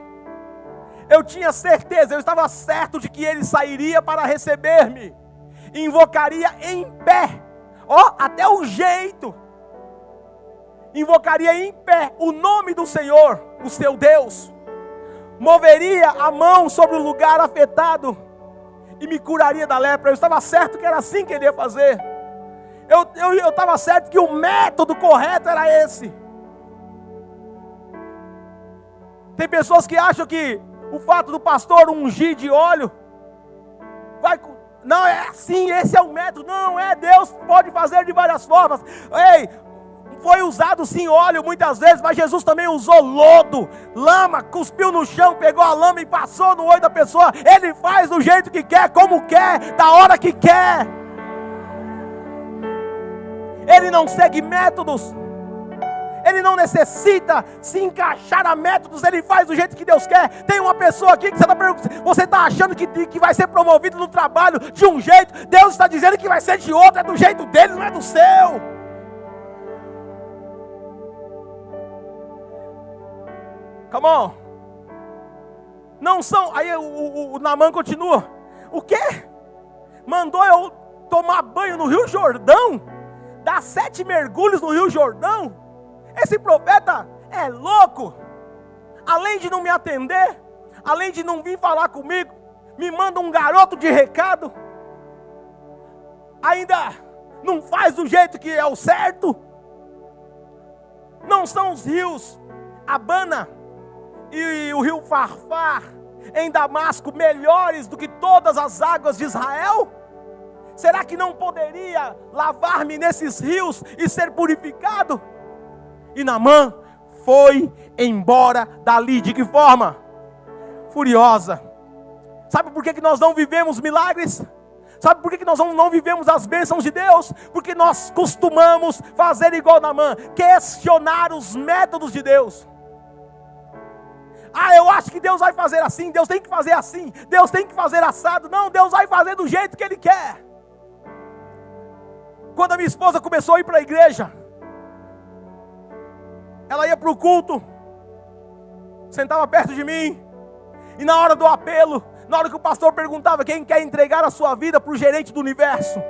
Eu tinha certeza, eu estava certo de que ele sairia para receber-me, invocaria em pé, até o jeito, invocaria em pé o nome do Senhor, o seu Deus, moveria a mão sobre o lugar afetado e me curaria da lepra. Eu estava certo que era assim que ele ia fazer. Eu estava certo que o método correto era esse. Tem pessoas que acham que o fato do pastor ungir de óleo não é assim, esse é o método. Não é, Deus pode fazer de várias formas. Ei, foi usado sim óleo muitas vezes, mas Jesus também usou lodo, lama, cuspiu no chão, pegou a lama e passou no olho da pessoa. Ele faz do jeito que quer, como quer, da hora que quer. Ele não segue métodos. Ele não necessita se encaixar a métodos. Ele faz do jeito que Deus quer. Tem uma pessoa aqui que você está achando que vai ser promovido no trabalho de um jeito. Deus está dizendo que vai ser de outro. É do jeito dele, não é do seu. Come on. Não são. Aí o Naamã continua. O quê? Mandou eu tomar banho no Rio Jordão? Dar 7 mergulhos no Rio Jordão? Esse profeta é louco. Além de não me atender, além de não vir falar comigo, me manda um garoto de recado. Ainda não faz do jeito que é o certo. Não são os rios Abana e o rio Farfar em Damasco melhores do que todas as águas de Israel? Será que não poderia lavar-me nesses rios e ser purificado? E Naamã foi embora dali. De que forma? Furiosa. Sabe por que nós não vivemos milagres? Sabe por que nós não vivemos as bênçãos de Deus? Porque nós costumamos fazer igual Naamã, questionar os métodos de Deus. Eu acho que Deus vai fazer assim, Deus tem que fazer assim, Deus tem que fazer assado. Não, Deus vai fazer do jeito que Ele quer. Quando a minha esposa começou a ir para a igreja, ela ia para o culto, sentava perto de mim, e na hora do apelo, na hora que o pastor perguntava quem quer entregar a sua vida para o gerente do universo,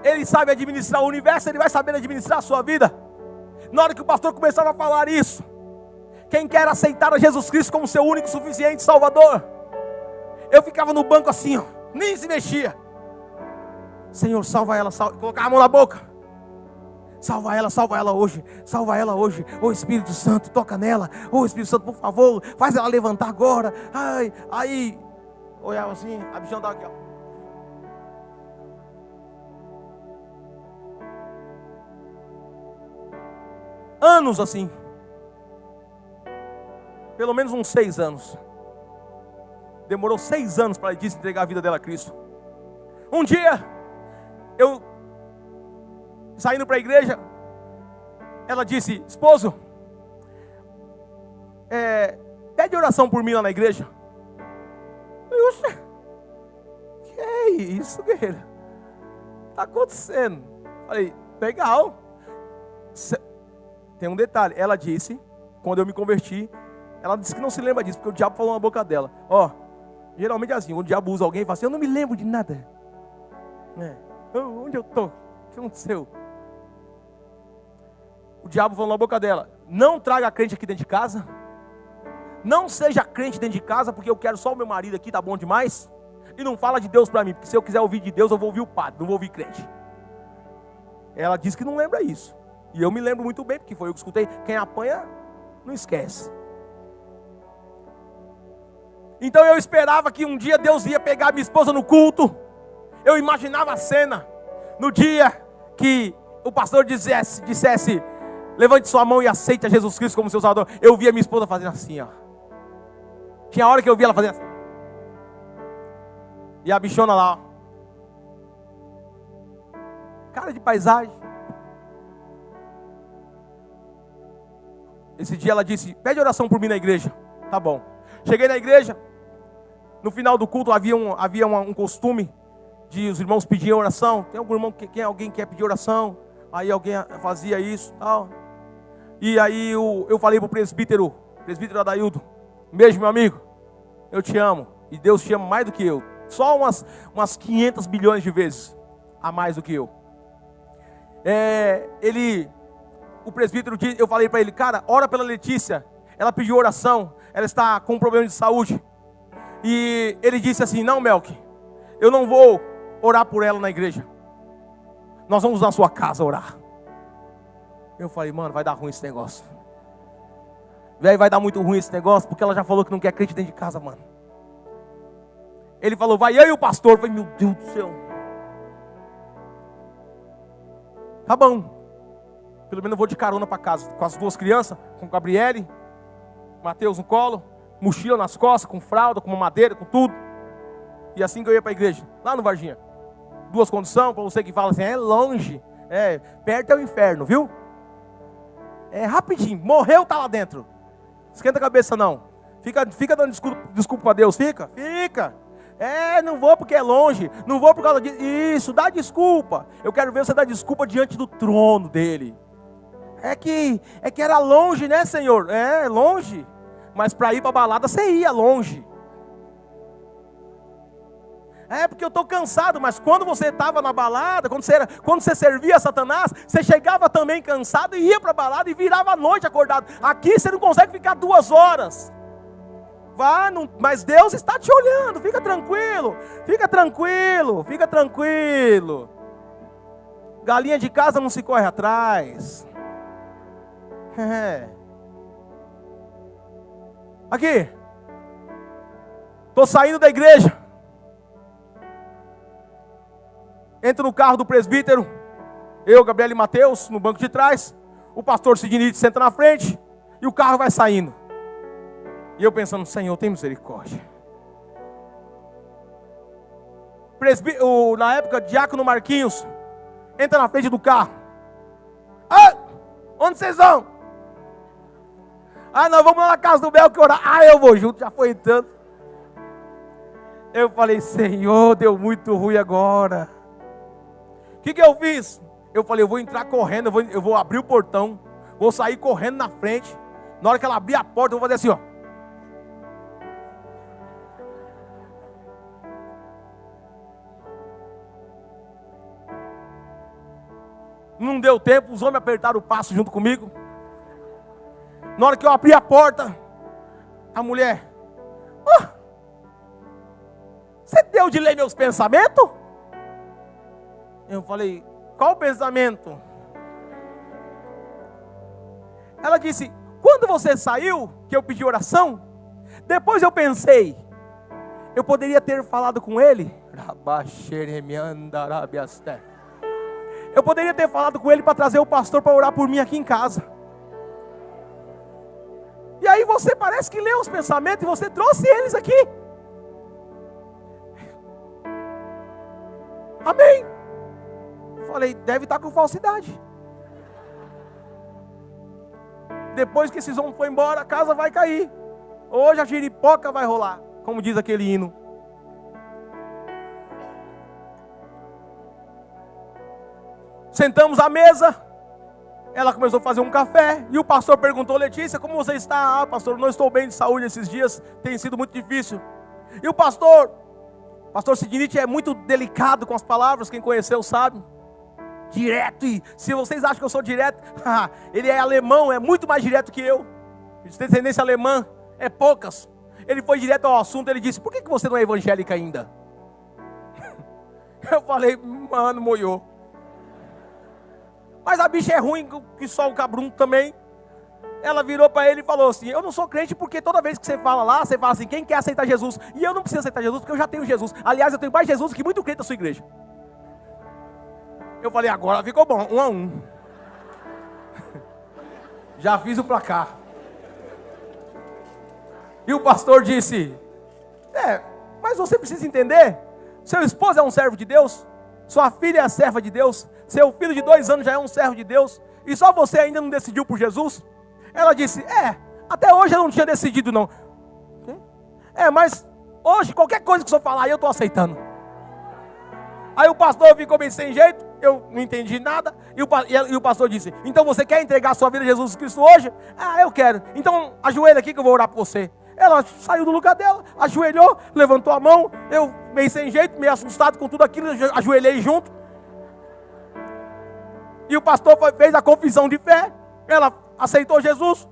ele sabe administrar o universo, ele vai saber administrar a sua vida. Na hora que o pastor começava a falar isso, Quem quer aceitar a Jesus Cristo como seu único, suficiente Salvador? Eu ficava no banco assim, ó, nem se mexia. Senhor, salva ela, colocava a mão na boca. Salva ela hoje, salva ela hoje. Ô Espírito Santo, toca nela. Ô Espírito Santo, por favor, faz ela levantar agora. Ai, aí, olhava assim, a bichão dava aqui, ó. Anos assim. Pelo menos uns 6 anos. Demorou 6 anos para Letícia entregar a vida dela a Cristo. Um dia, eu saindo para a igreja, ela disse: esposo, pede oração por mim lá na igreja. Eu falei: oxe, que é isso, guerreiro? Está acontecendo? Falei: legal. Tem um detalhe, ela disse, quando eu me converti, ela disse que não se lembra disso, porque o diabo falou na boca dela. Ó, geralmente é assim, quando o diabo usa alguém, fala assim: eu não me lembro de nada. Onde eu estou? O que aconteceu? O diabo falou na boca dela: não traga crente aqui dentro de casa. Não seja crente dentro de casa, porque eu quero só o meu marido aqui, tá bom demais. E não fala de Deus para mim, porque se eu quiser ouvir de Deus, eu vou ouvir o padre, não vou ouvir crente. Ela disse que não lembra isso. E eu me lembro muito bem, porque foi eu que escutei. Quem apanha, não esquece. Então eu esperava que um dia Deus ia pegar minha esposa no culto. Eu imaginava a cena. No dia que o pastor dissesse: levante sua mão e aceite a Jesus Cristo como seu Salvador. Eu via minha esposa fazendo assim, ó. Tinha hora que eu via ela fazendo assim. E a bichona lá, ó. Cara de paisagem. Esse dia ela disse: pede oração por mim na igreja. Tá bom. Cheguei na igreja. No final do culto havia um costume de os irmãos pedirem oração. Tem algum irmão que alguém quer pedir oração? Aí alguém fazia isso, tal. E aí eu falei pro presbítero Adaildo: um beijo, meu amigo. Eu te amo. E Deus te ama mais do que eu. Só umas 500 bilhões de vezes a mais do que eu. O presbítero, eu falei para ele: cara, ora pela Letícia. Ela pediu oração. Ela está com um problema de saúde. E ele disse assim: não, Melk, eu não vou orar por ela na igreja. Nós vamos na sua casa orar. Eu falei: mano, vai dar ruim esse negócio. Velho, vai dar muito ruim esse negócio, porque ela já falou que não quer crente dentro de casa, mano. Ele falou: vai eu e o pastor. Eu falei: meu Deus do céu. Tá bom. Pelo menos eu vou de carona para casa, com as 2 crianças, com o Gabriele, Mateus no colo, mochila nas costas, com fralda, com madeira, com tudo. E assim que eu ia para a igreja, lá no Varginha. 2 condições, para você que fala assim: é longe, perto é o inferno, viu? É rapidinho, morreu, tá lá dentro. Esquenta a cabeça não. Fica dando desculpa para Deus, fica. Não vou porque é longe, não vou por causa disso. Isso, dá desculpa. Eu quero ver você dar desculpa diante do trono dele. É que era longe, né, Senhor? É longe. Mas para ir para a balada você ia longe. Porque eu estou cansado. Mas quando você estava na balada, quando você servia a Satanás, você chegava também cansado e ia para a balada e virava a noite acordado. Aqui você não consegue ficar 2 horas. Mas Deus está te olhando. Fica tranquilo. Galinha de casa não se corre atrás. Aqui. Estou saindo da igreja. Entro no carro do presbítero. Eu, Gabriel e Mateus, no banco de trás. O pastor Sidney senta na frente. E o carro vai saindo. E eu pensando: Senhor, tem misericórdia. Na época, diácono Marquinhos entra na frente do carro. Onde vocês vão? Nós vamos lá na casa do Belk orar. Eu vou junto, já foi entrando. Eu falei: Senhor, deu muito ruim agora. O que eu fiz? Eu falei: eu vou entrar correndo, eu vou abrir o portão, vou sair correndo na frente. Na hora que ela abrir a porta, eu vou fazer assim, ó. Não deu tempo, os homens apertaram o passo junto comigo. Na hora que eu abri a porta, a mulher: você deu de ler meus pensamentos? Eu falei: qual pensamento? Ela disse: quando você saiu, que eu pedi oração, depois eu pensei, eu poderia ter falado com ele. Eu poderia ter falado com ele para trazer o pastor para orar por mim aqui em casa. E aí você parece que leu os pensamentos e você trouxe eles aqui. Amém. Falei: deve estar com falsidade. Depois que esses homens foram embora, a casa vai cair. Hoje a giripoca vai rolar, como diz aquele hino. Sentamos à mesa. Ela começou a fazer um café. E o pastor perguntou: Letícia, como você está? Pastor, não estou bem de saúde esses dias. Tem sido muito difícil. E o pastor Sidney é muito delicado com as palavras. Quem conheceu sabe. Direto. E se vocês acham que eu sou direto, ele é alemão, é muito mais direto que eu. Descendência alemã é poucas. Ele foi direto ao assunto. Ele disse: por que você não é evangélica ainda? Eu falei: mano, moiou. Mas a bicha é ruim que só o cabrunco também. Ela virou para ele e falou assim: eu não sou crente porque toda vez que você fala lá, você fala assim: quem quer aceitar Jesus? E eu não preciso aceitar Jesus porque eu já tenho Jesus. Aliás, eu tenho mais Jesus que muito crente da sua igreja. Eu falei: agora ficou bom, 1-1. Já fiz o placar. E o pastor disse: mas você precisa entender, seu esposo é um servo de Deus, sua filha é serva de Deus, seu filho de 2 anos já é um servo de Deus, e só você ainda não decidiu por Jesus? Ela disse: até hoje eu não tinha decidido não. Mas hoje qualquer coisa que o senhor falar eu estou aceitando. Aí o pastor ficou bem sem jeito, eu não entendi nada, e o pastor disse: então você quer entregar a sua vida a Jesus Cristo hoje? Eu quero. Então ajoelha aqui que eu vou orar por você. Ela saiu do lugar dela, ajoelhou, levantou a mão, eu meio sem jeito, meio assustado com tudo aquilo, ajoelhei junto. E o pastor fez a confissão de fé, ela aceitou Jesus,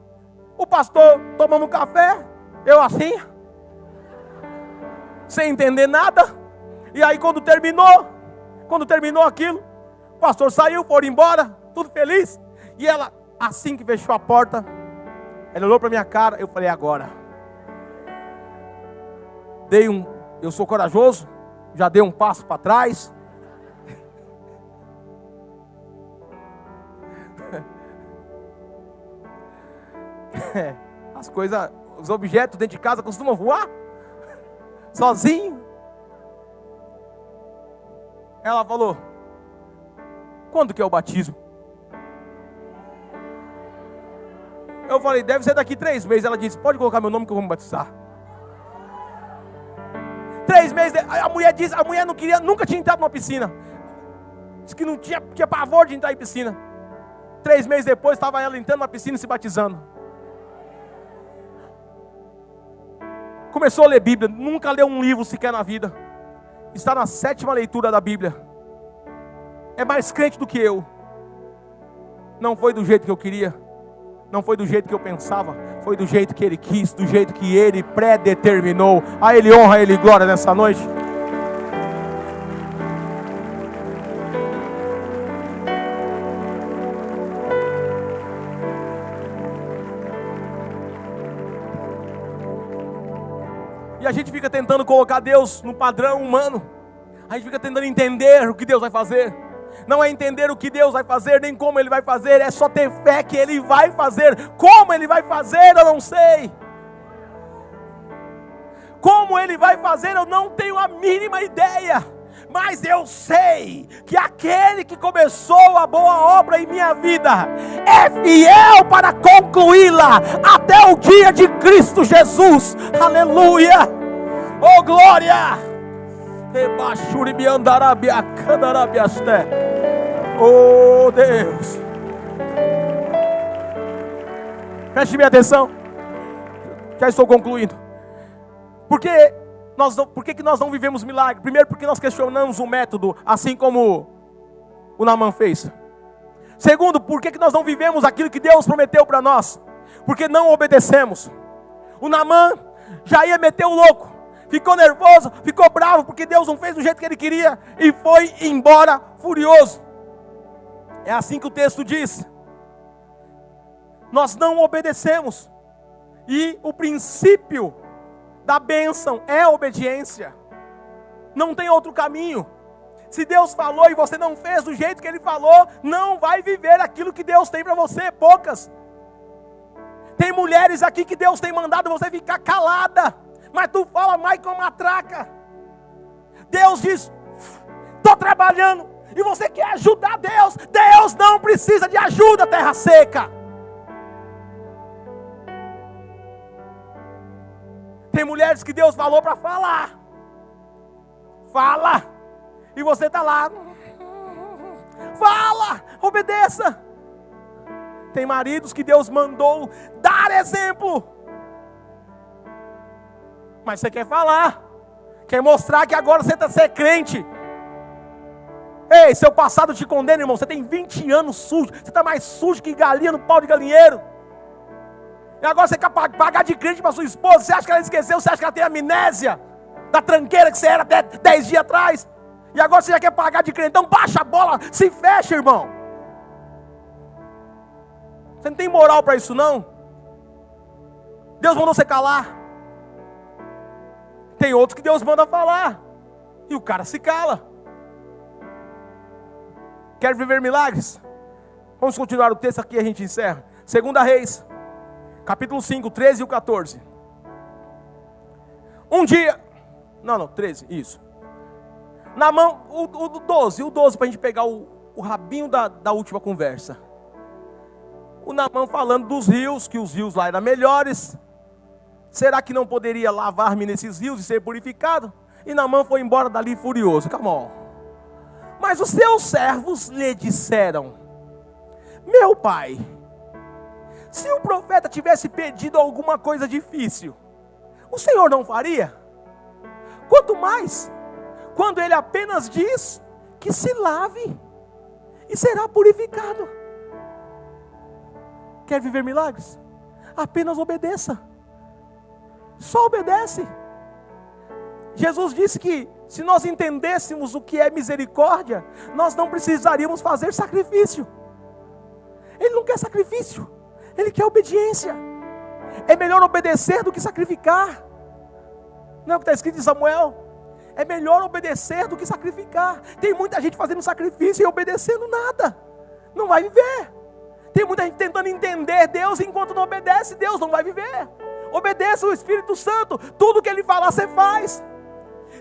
o pastor tomando café, eu assim, sem entender nada. E aí quando terminou aquilo, o pastor saiu, foram embora, tudo feliz. E ela, assim que fechou a porta, ela olhou para minha cara, eu falei: agora. Eu sou corajoso, já dei um passo para trás. As coisas, os objetos dentro de casa costumam voar sozinho. Ela falou: quando que é o batismo? Eu falei: deve ser daqui 3 meses. Ela disse: pode colocar meu nome que eu vou me batizar. 3 meses, a mulher não queria, nunca tinha entrado numa piscina. Disse que não tinha pavor de entrar em piscina. 3 meses depois, estava ela entrando na piscina e se batizando. Começou a ler Bíblia, nunca leu um livro sequer na vida. Está na 7ª leitura da Bíblia. É mais crente do que eu. Não foi do jeito que eu queria, não foi do jeito que eu pensava, foi do jeito que Ele quis, do jeito que Ele predeterminou. A Ele honra, a Ele glória nessa noite. E a gente fica tentando colocar Deus no padrão humano. A gente fica tentando entender o que Deus vai fazer. Não é entender o que Deus vai fazer, nem como Ele vai fazer. É só ter fé que Ele vai fazer. Como Ele vai fazer, eu não sei. Como Ele vai fazer, eu não tenho a mínima ideia. Mas eu sei que aquele que começou a boa obra em minha vida é fiel para concluí-la até o dia de Cristo Jesus. Aleluia! Oh glória! Oh Deus! Preste minha atenção. Já estou concluindo. Por que nós não vivemos milagre? Primeiro, porque nós questionamos o método, assim como o Naamã fez. Segundo, por que nós não vivemos aquilo que Deus prometeu para nós? porque não obedecemos. O Naamã já ia meter o louco, ficou nervoso, ficou bravo, porque Deus não fez do jeito que ele queria, e foi embora furioso. É assim que o texto diz. Nós não obedecemos, e o princípio da bênção é a obediência. Não tem outro caminho. Se Deus falou e você não fez do jeito que Ele falou, não vai viver aquilo que Deus tem para você. Poucas. Tem mulheres aqui que Deus tem mandado você ficar calada, mas tu fala mais com a matraca. Deus diz: estou trabalhando, e você quer ajudar Deus. Deus não precisa de ajuda, terra seca. Tem mulheres que Deus falou para falar. Fala. E você está lá. Fala. Obedeça. Tem maridos que Deus mandou dar exemplo. Mas você quer falar. Quer mostrar que agora você está sendo crente. Ei, seu passado te condena, irmão. Você tem 20 anos sujo. Você está mais sujo que galinha no pau de galinheiro. E agora você quer pagar de crente para sua esposa. Você acha que ela esqueceu? Você acha que ela tem amnésia da tranqueira que você era até 10 dias atrás? E agora você já quer pagar de crente. Então baixa a bola, se fecha, irmão. Você não tem moral para isso, não. Deus mandou você calar. Tem outros que Deus manda falar, e o cara se cala. Quer viver milagres? Vamos continuar o texto aqui e a gente encerra. 2 Reis, capítulo 5, 13 e o 14. Um dia... Não, 13, isso. Na mão, o 12 para a gente pegar o rabinho da última conversa. O Naamã falando dos rios, que os rios lá eram melhores. Será que não poderia lavar-me nesses rios e ser purificado? E Naamã foi embora dali furioso. Calma, ó. Mas os seus servos lhe disseram: meu pai, se o profeta tivesse pedido alguma coisa difícil, o Senhor não faria? Quanto mais, quando ele apenas diz que se lave e será purificado. Quer viver milagres? Apenas obedeça. Só obedece. Jesus disse que se nós entendêssemos o que é misericórdia, nós não precisaríamos fazer sacrifício. Ele não quer sacrifício, Ele quer obediência. É melhor obedecer do que sacrificar. Não é o que está escrito em Samuel? É melhor obedecer do que sacrificar. Tem muita gente fazendo sacrifício e obedecendo nada. Não vai viver. Tem muita gente tentando entender Deus enquanto não obedece. Deus não vai viver. Obedeça o Espírito Santo. Tudo que Ele falar, você faz.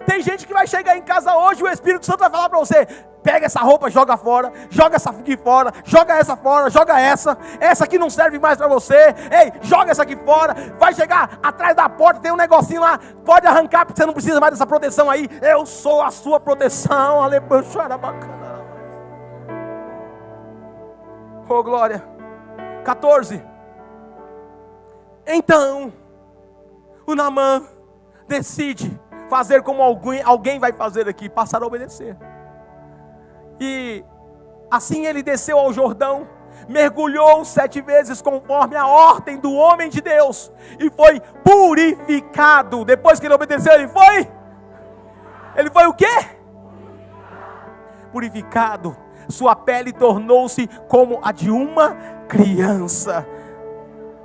Tem gente que vai chegar em casa hoje e o Espírito Santo vai falar para você: pega essa roupa, joga fora, joga essa aqui fora, joga essa fora, joga essa aqui não serve mais para você, ei, joga essa aqui fora. Vai chegar atrás da porta, tem um negocinho lá, pode arrancar porque você não precisa mais dessa proteção aí. Eu sou a sua proteção, aleluia, bacana. Oh glória. 14. Então o Naamã decide fazer como alguém vai fazer aqui, passar a obedecer. E assim ele desceu ao Jordão, mergulhou 7 vezes conforme a ordem do homem de Deus, e foi purificado. Depois que ele obedeceu, ele foi o quê? Purificado. Sua pele tornou-se como a de uma criança.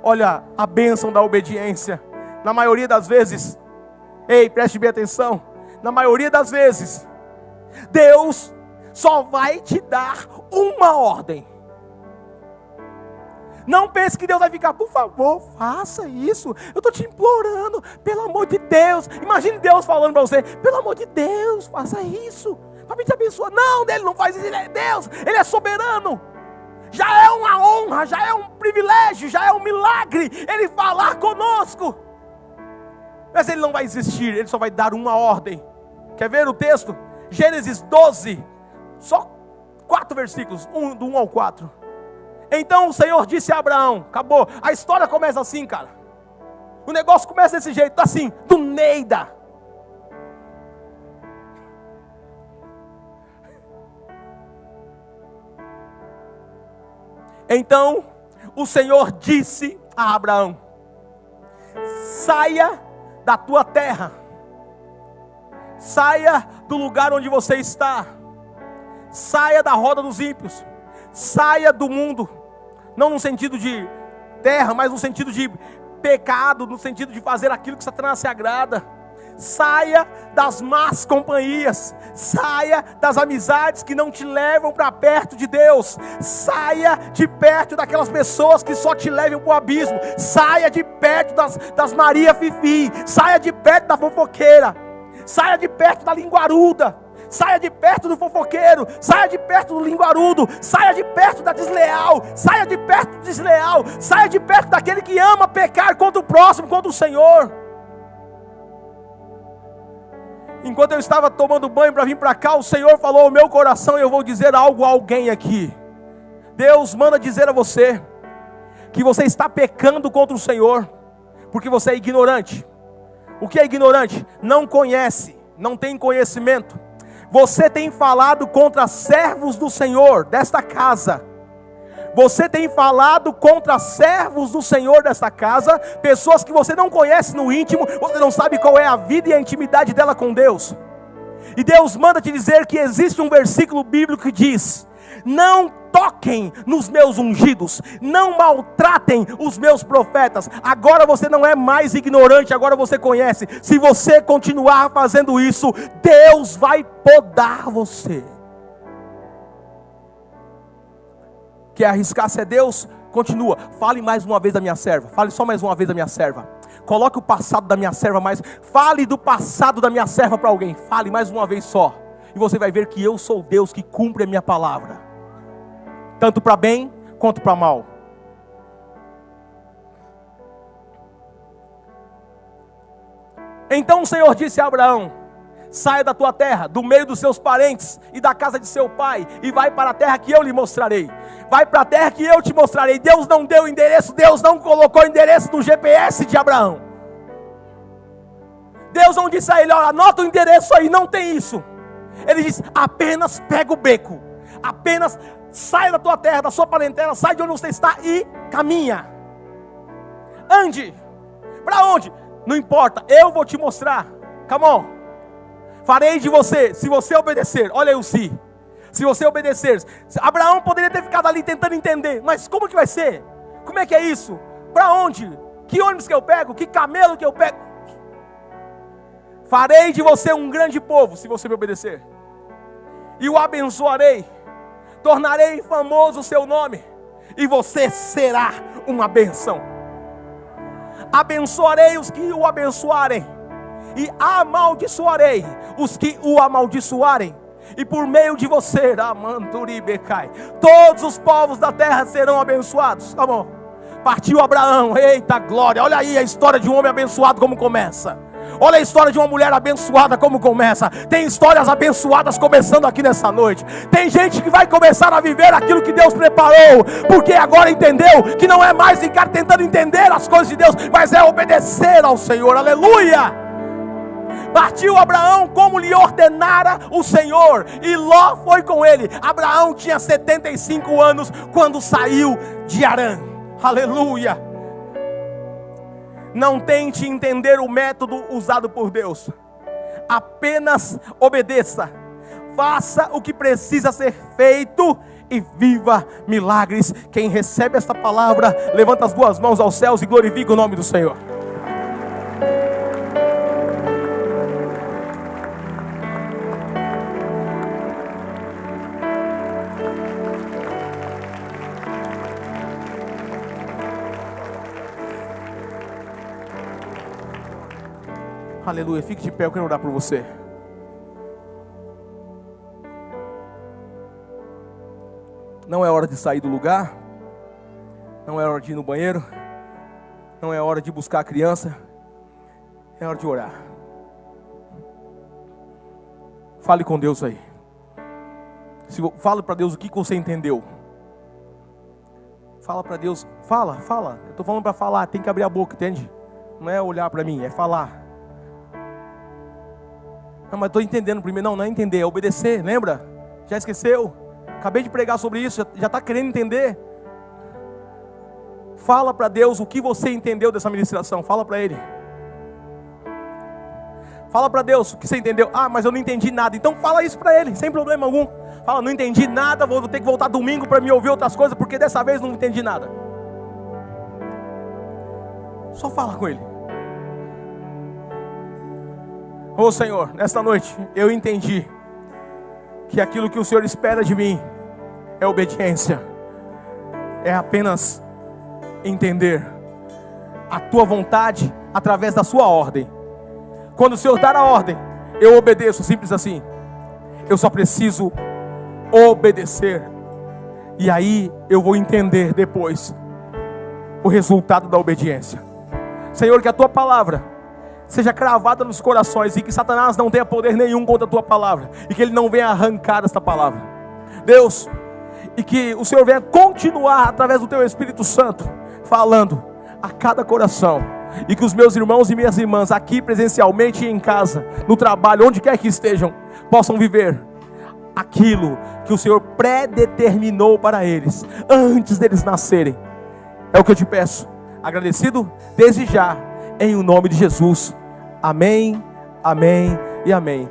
Olha a bênção da obediência. Na maioria das vezes, ei, preste bem atenção. Na maioria das vezes, Deus só vai te dar uma ordem. Não pense que Deus vai ficar: por favor, faça isso, eu estou te implorando, pelo amor de Deus. Imagine Deus falando para você: pelo amor de Deus, faça isso, para me te abençoar. Não, Ele não faz isso, Ele é Deus, Ele é soberano. Já é uma honra, já é um privilégio, já é um milagre Ele falar conosco. Mas Ele não vai existir, Ele só vai dar uma ordem. Quer ver o texto? Gênesis 12, só 4 versículos, do 1 ao 4. Então o Senhor disse a Abraão, acabou. A história começa assim, cara. O negócio começa desse jeito, assim, do Neida. Então o Senhor disse a Abraão: saia da tua terra, saia do lugar onde você está, saia da roda dos ímpios, saia do mundo, não no sentido de terra, mas no sentido de pecado, no sentido de fazer aquilo que Satanás se agrada. Saia das más companhias, saia das amizades que não te levam para perto de Deus, saia de perto daquelas pessoas que só te levam para o abismo, saia de perto das Maria Fifi, saia de perto da fofoqueira, saia de perto da linguaruda, saia de perto do fofoqueiro, saia de perto do linguarudo, saia de perto da desleal, saia de perto do desleal, saia de perto daquele que ama pecar contra o próximo, contra o Senhor. Enquanto eu estava tomando banho para vir para cá, o Senhor falou ao meu coração, e eu vou dizer algo a alguém aqui. Deus manda dizer a você que você está pecando contra o Senhor, porque você é ignorante. O que é ignorante? Não conhece, não tem conhecimento. Você tem falado contra servos do Senhor desta casa. Você tem falado contra servos do Senhor desta casa, pessoas que você não conhece no íntimo, você não sabe qual é a vida e a intimidade dela com Deus. E Deus manda te dizer que existe um versículo bíblico que diz: não toquem nos meus ungidos, não maltratem os meus profetas. Agora você não é mais ignorante, agora você conhece. Se você continuar fazendo isso, Deus vai podar você. Quer arriscar-se a Deus? Continua. Fale mais uma vez da minha serva. Fale só mais uma vez da minha serva. Coloque o passado da minha serva mais. Fale do passado da minha serva para alguém. Fale mais uma vez só. E você vai ver que eu sou Deus que cumpre a minha palavra, tanto para bem quanto para mal. Então o Senhor disse a Abraão: saia da tua terra, do meio dos seus parentes e da casa de seu pai, e vai para a terra que eu lhe mostrarei. Vai para a terra que eu te mostrarei. Deus não deu endereço, Deus não colocou endereço no GPS de Abraão. Deus não disse a ele: olha, anota o endereço aí, não tem isso. Ele disse: apenas pega o beco, apenas saia da tua terra, da sua parentela, sai de onde você está e caminha. Ande. Para onde? Não importa, eu vou te mostrar. Come on. Farei de você, se você obedecer. Olha aí o se. Se você obedecer. Abraão poderia ter ficado ali tentando entender, mas como que vai ser? Como é que é isso? Para onde? Que ônibus que eu pego? Que camelo que eu pego? Farei de você um grande povo, se você me obedecer. E o abençoarei. Tornarei famoso o seu nome. E você será uma bênção. Abençoarei os que o abençoarem, e amaldiçoarei os que o amaldiçoarem. E por meio de você, todos os povos da terra serão abençoados. Tá bom? Partiu Abraão, eita glória. Olha aí a história de um homem abençoado como começa. Olha a história de uma mulher abençoada como começa. Tem histórias abençoadas começando aqui nessa noite. Tem gente que vai começar a viver aquilo que Deus preparou, porque agora entendeu que não é mais ficar tentando entender as coisas de Deus, mas é obedecer ao Senhor. Aleluia! Partiu Abraão como lhe ordenara o Senhor, e Ló foi com ele. Abraão tinha 75 anos quando saiu de Harã. Aleluia! Não tente entender o método usado por Deus. Apenas obedeça. Faça o que precisa ser feito e viva milagres. Quem recebe esta palavra, levanta as duas mãos aos céus e glorifica o nome do Senhor. Aleluia, fique de pé, eu quero orar por você. Não é hora de sair do lugar, não é hora de ir no banheiro, não é hora de buscar a criança, é hora de orar. Fale com Deus aí. Fale para Deus o que você entendeu. Fala para Deus, fala. Eu estou falando para falar, tem que abrir a boca, entende? Não é olhar para mim, é falar. Não, mas estou entendendo primeiro. Não é entender, é obedecer, lembra? Já esqueceu? Acabei de pregar sobre isso, já está querendo entender. Fala para Deus o que você entendeu dessa ministração. Fala para Ele. Fala para Deus o que você entendeu. Ah, mas eu não entendi nada. Então fala isso para Ele, sem problema algum. Fala, não entendi nada, vou ter que voltar domingo para me ouvir outras coisas, porque dessa vez não entendi nada. Só fala com Ele. Ô Senhor, nesta noite eu entendi que aquilo que o Senhor espera de mim é obediência. É apenas entender a Tua vontade através da Sua ordem. Quando o Senhor dar a ordem, eu obedeço, simples assim. Eu só preciso obedecer. E aí eu vou entender depois o resultado da obediência. Senhor, que a Tua palavra seja cravada nos corações e que Satanás não tenha poder nenhum contra a Tua palavra e que ele não venha arrancar esta palavra, Deus, e que o Senhor venha continuar através do Teu Espírito Santo falando a cada coração, e que os meus irmãos e minhas irmãs aqui presencialmente e em casa, no trabalho, onde quer que estejam, possam viver aquilo que o Senhor predeterminou para eles antes deles nascerem. É o que eu te peço, agradecido desde já, em o nome de Jesus. Amém, amém e amém.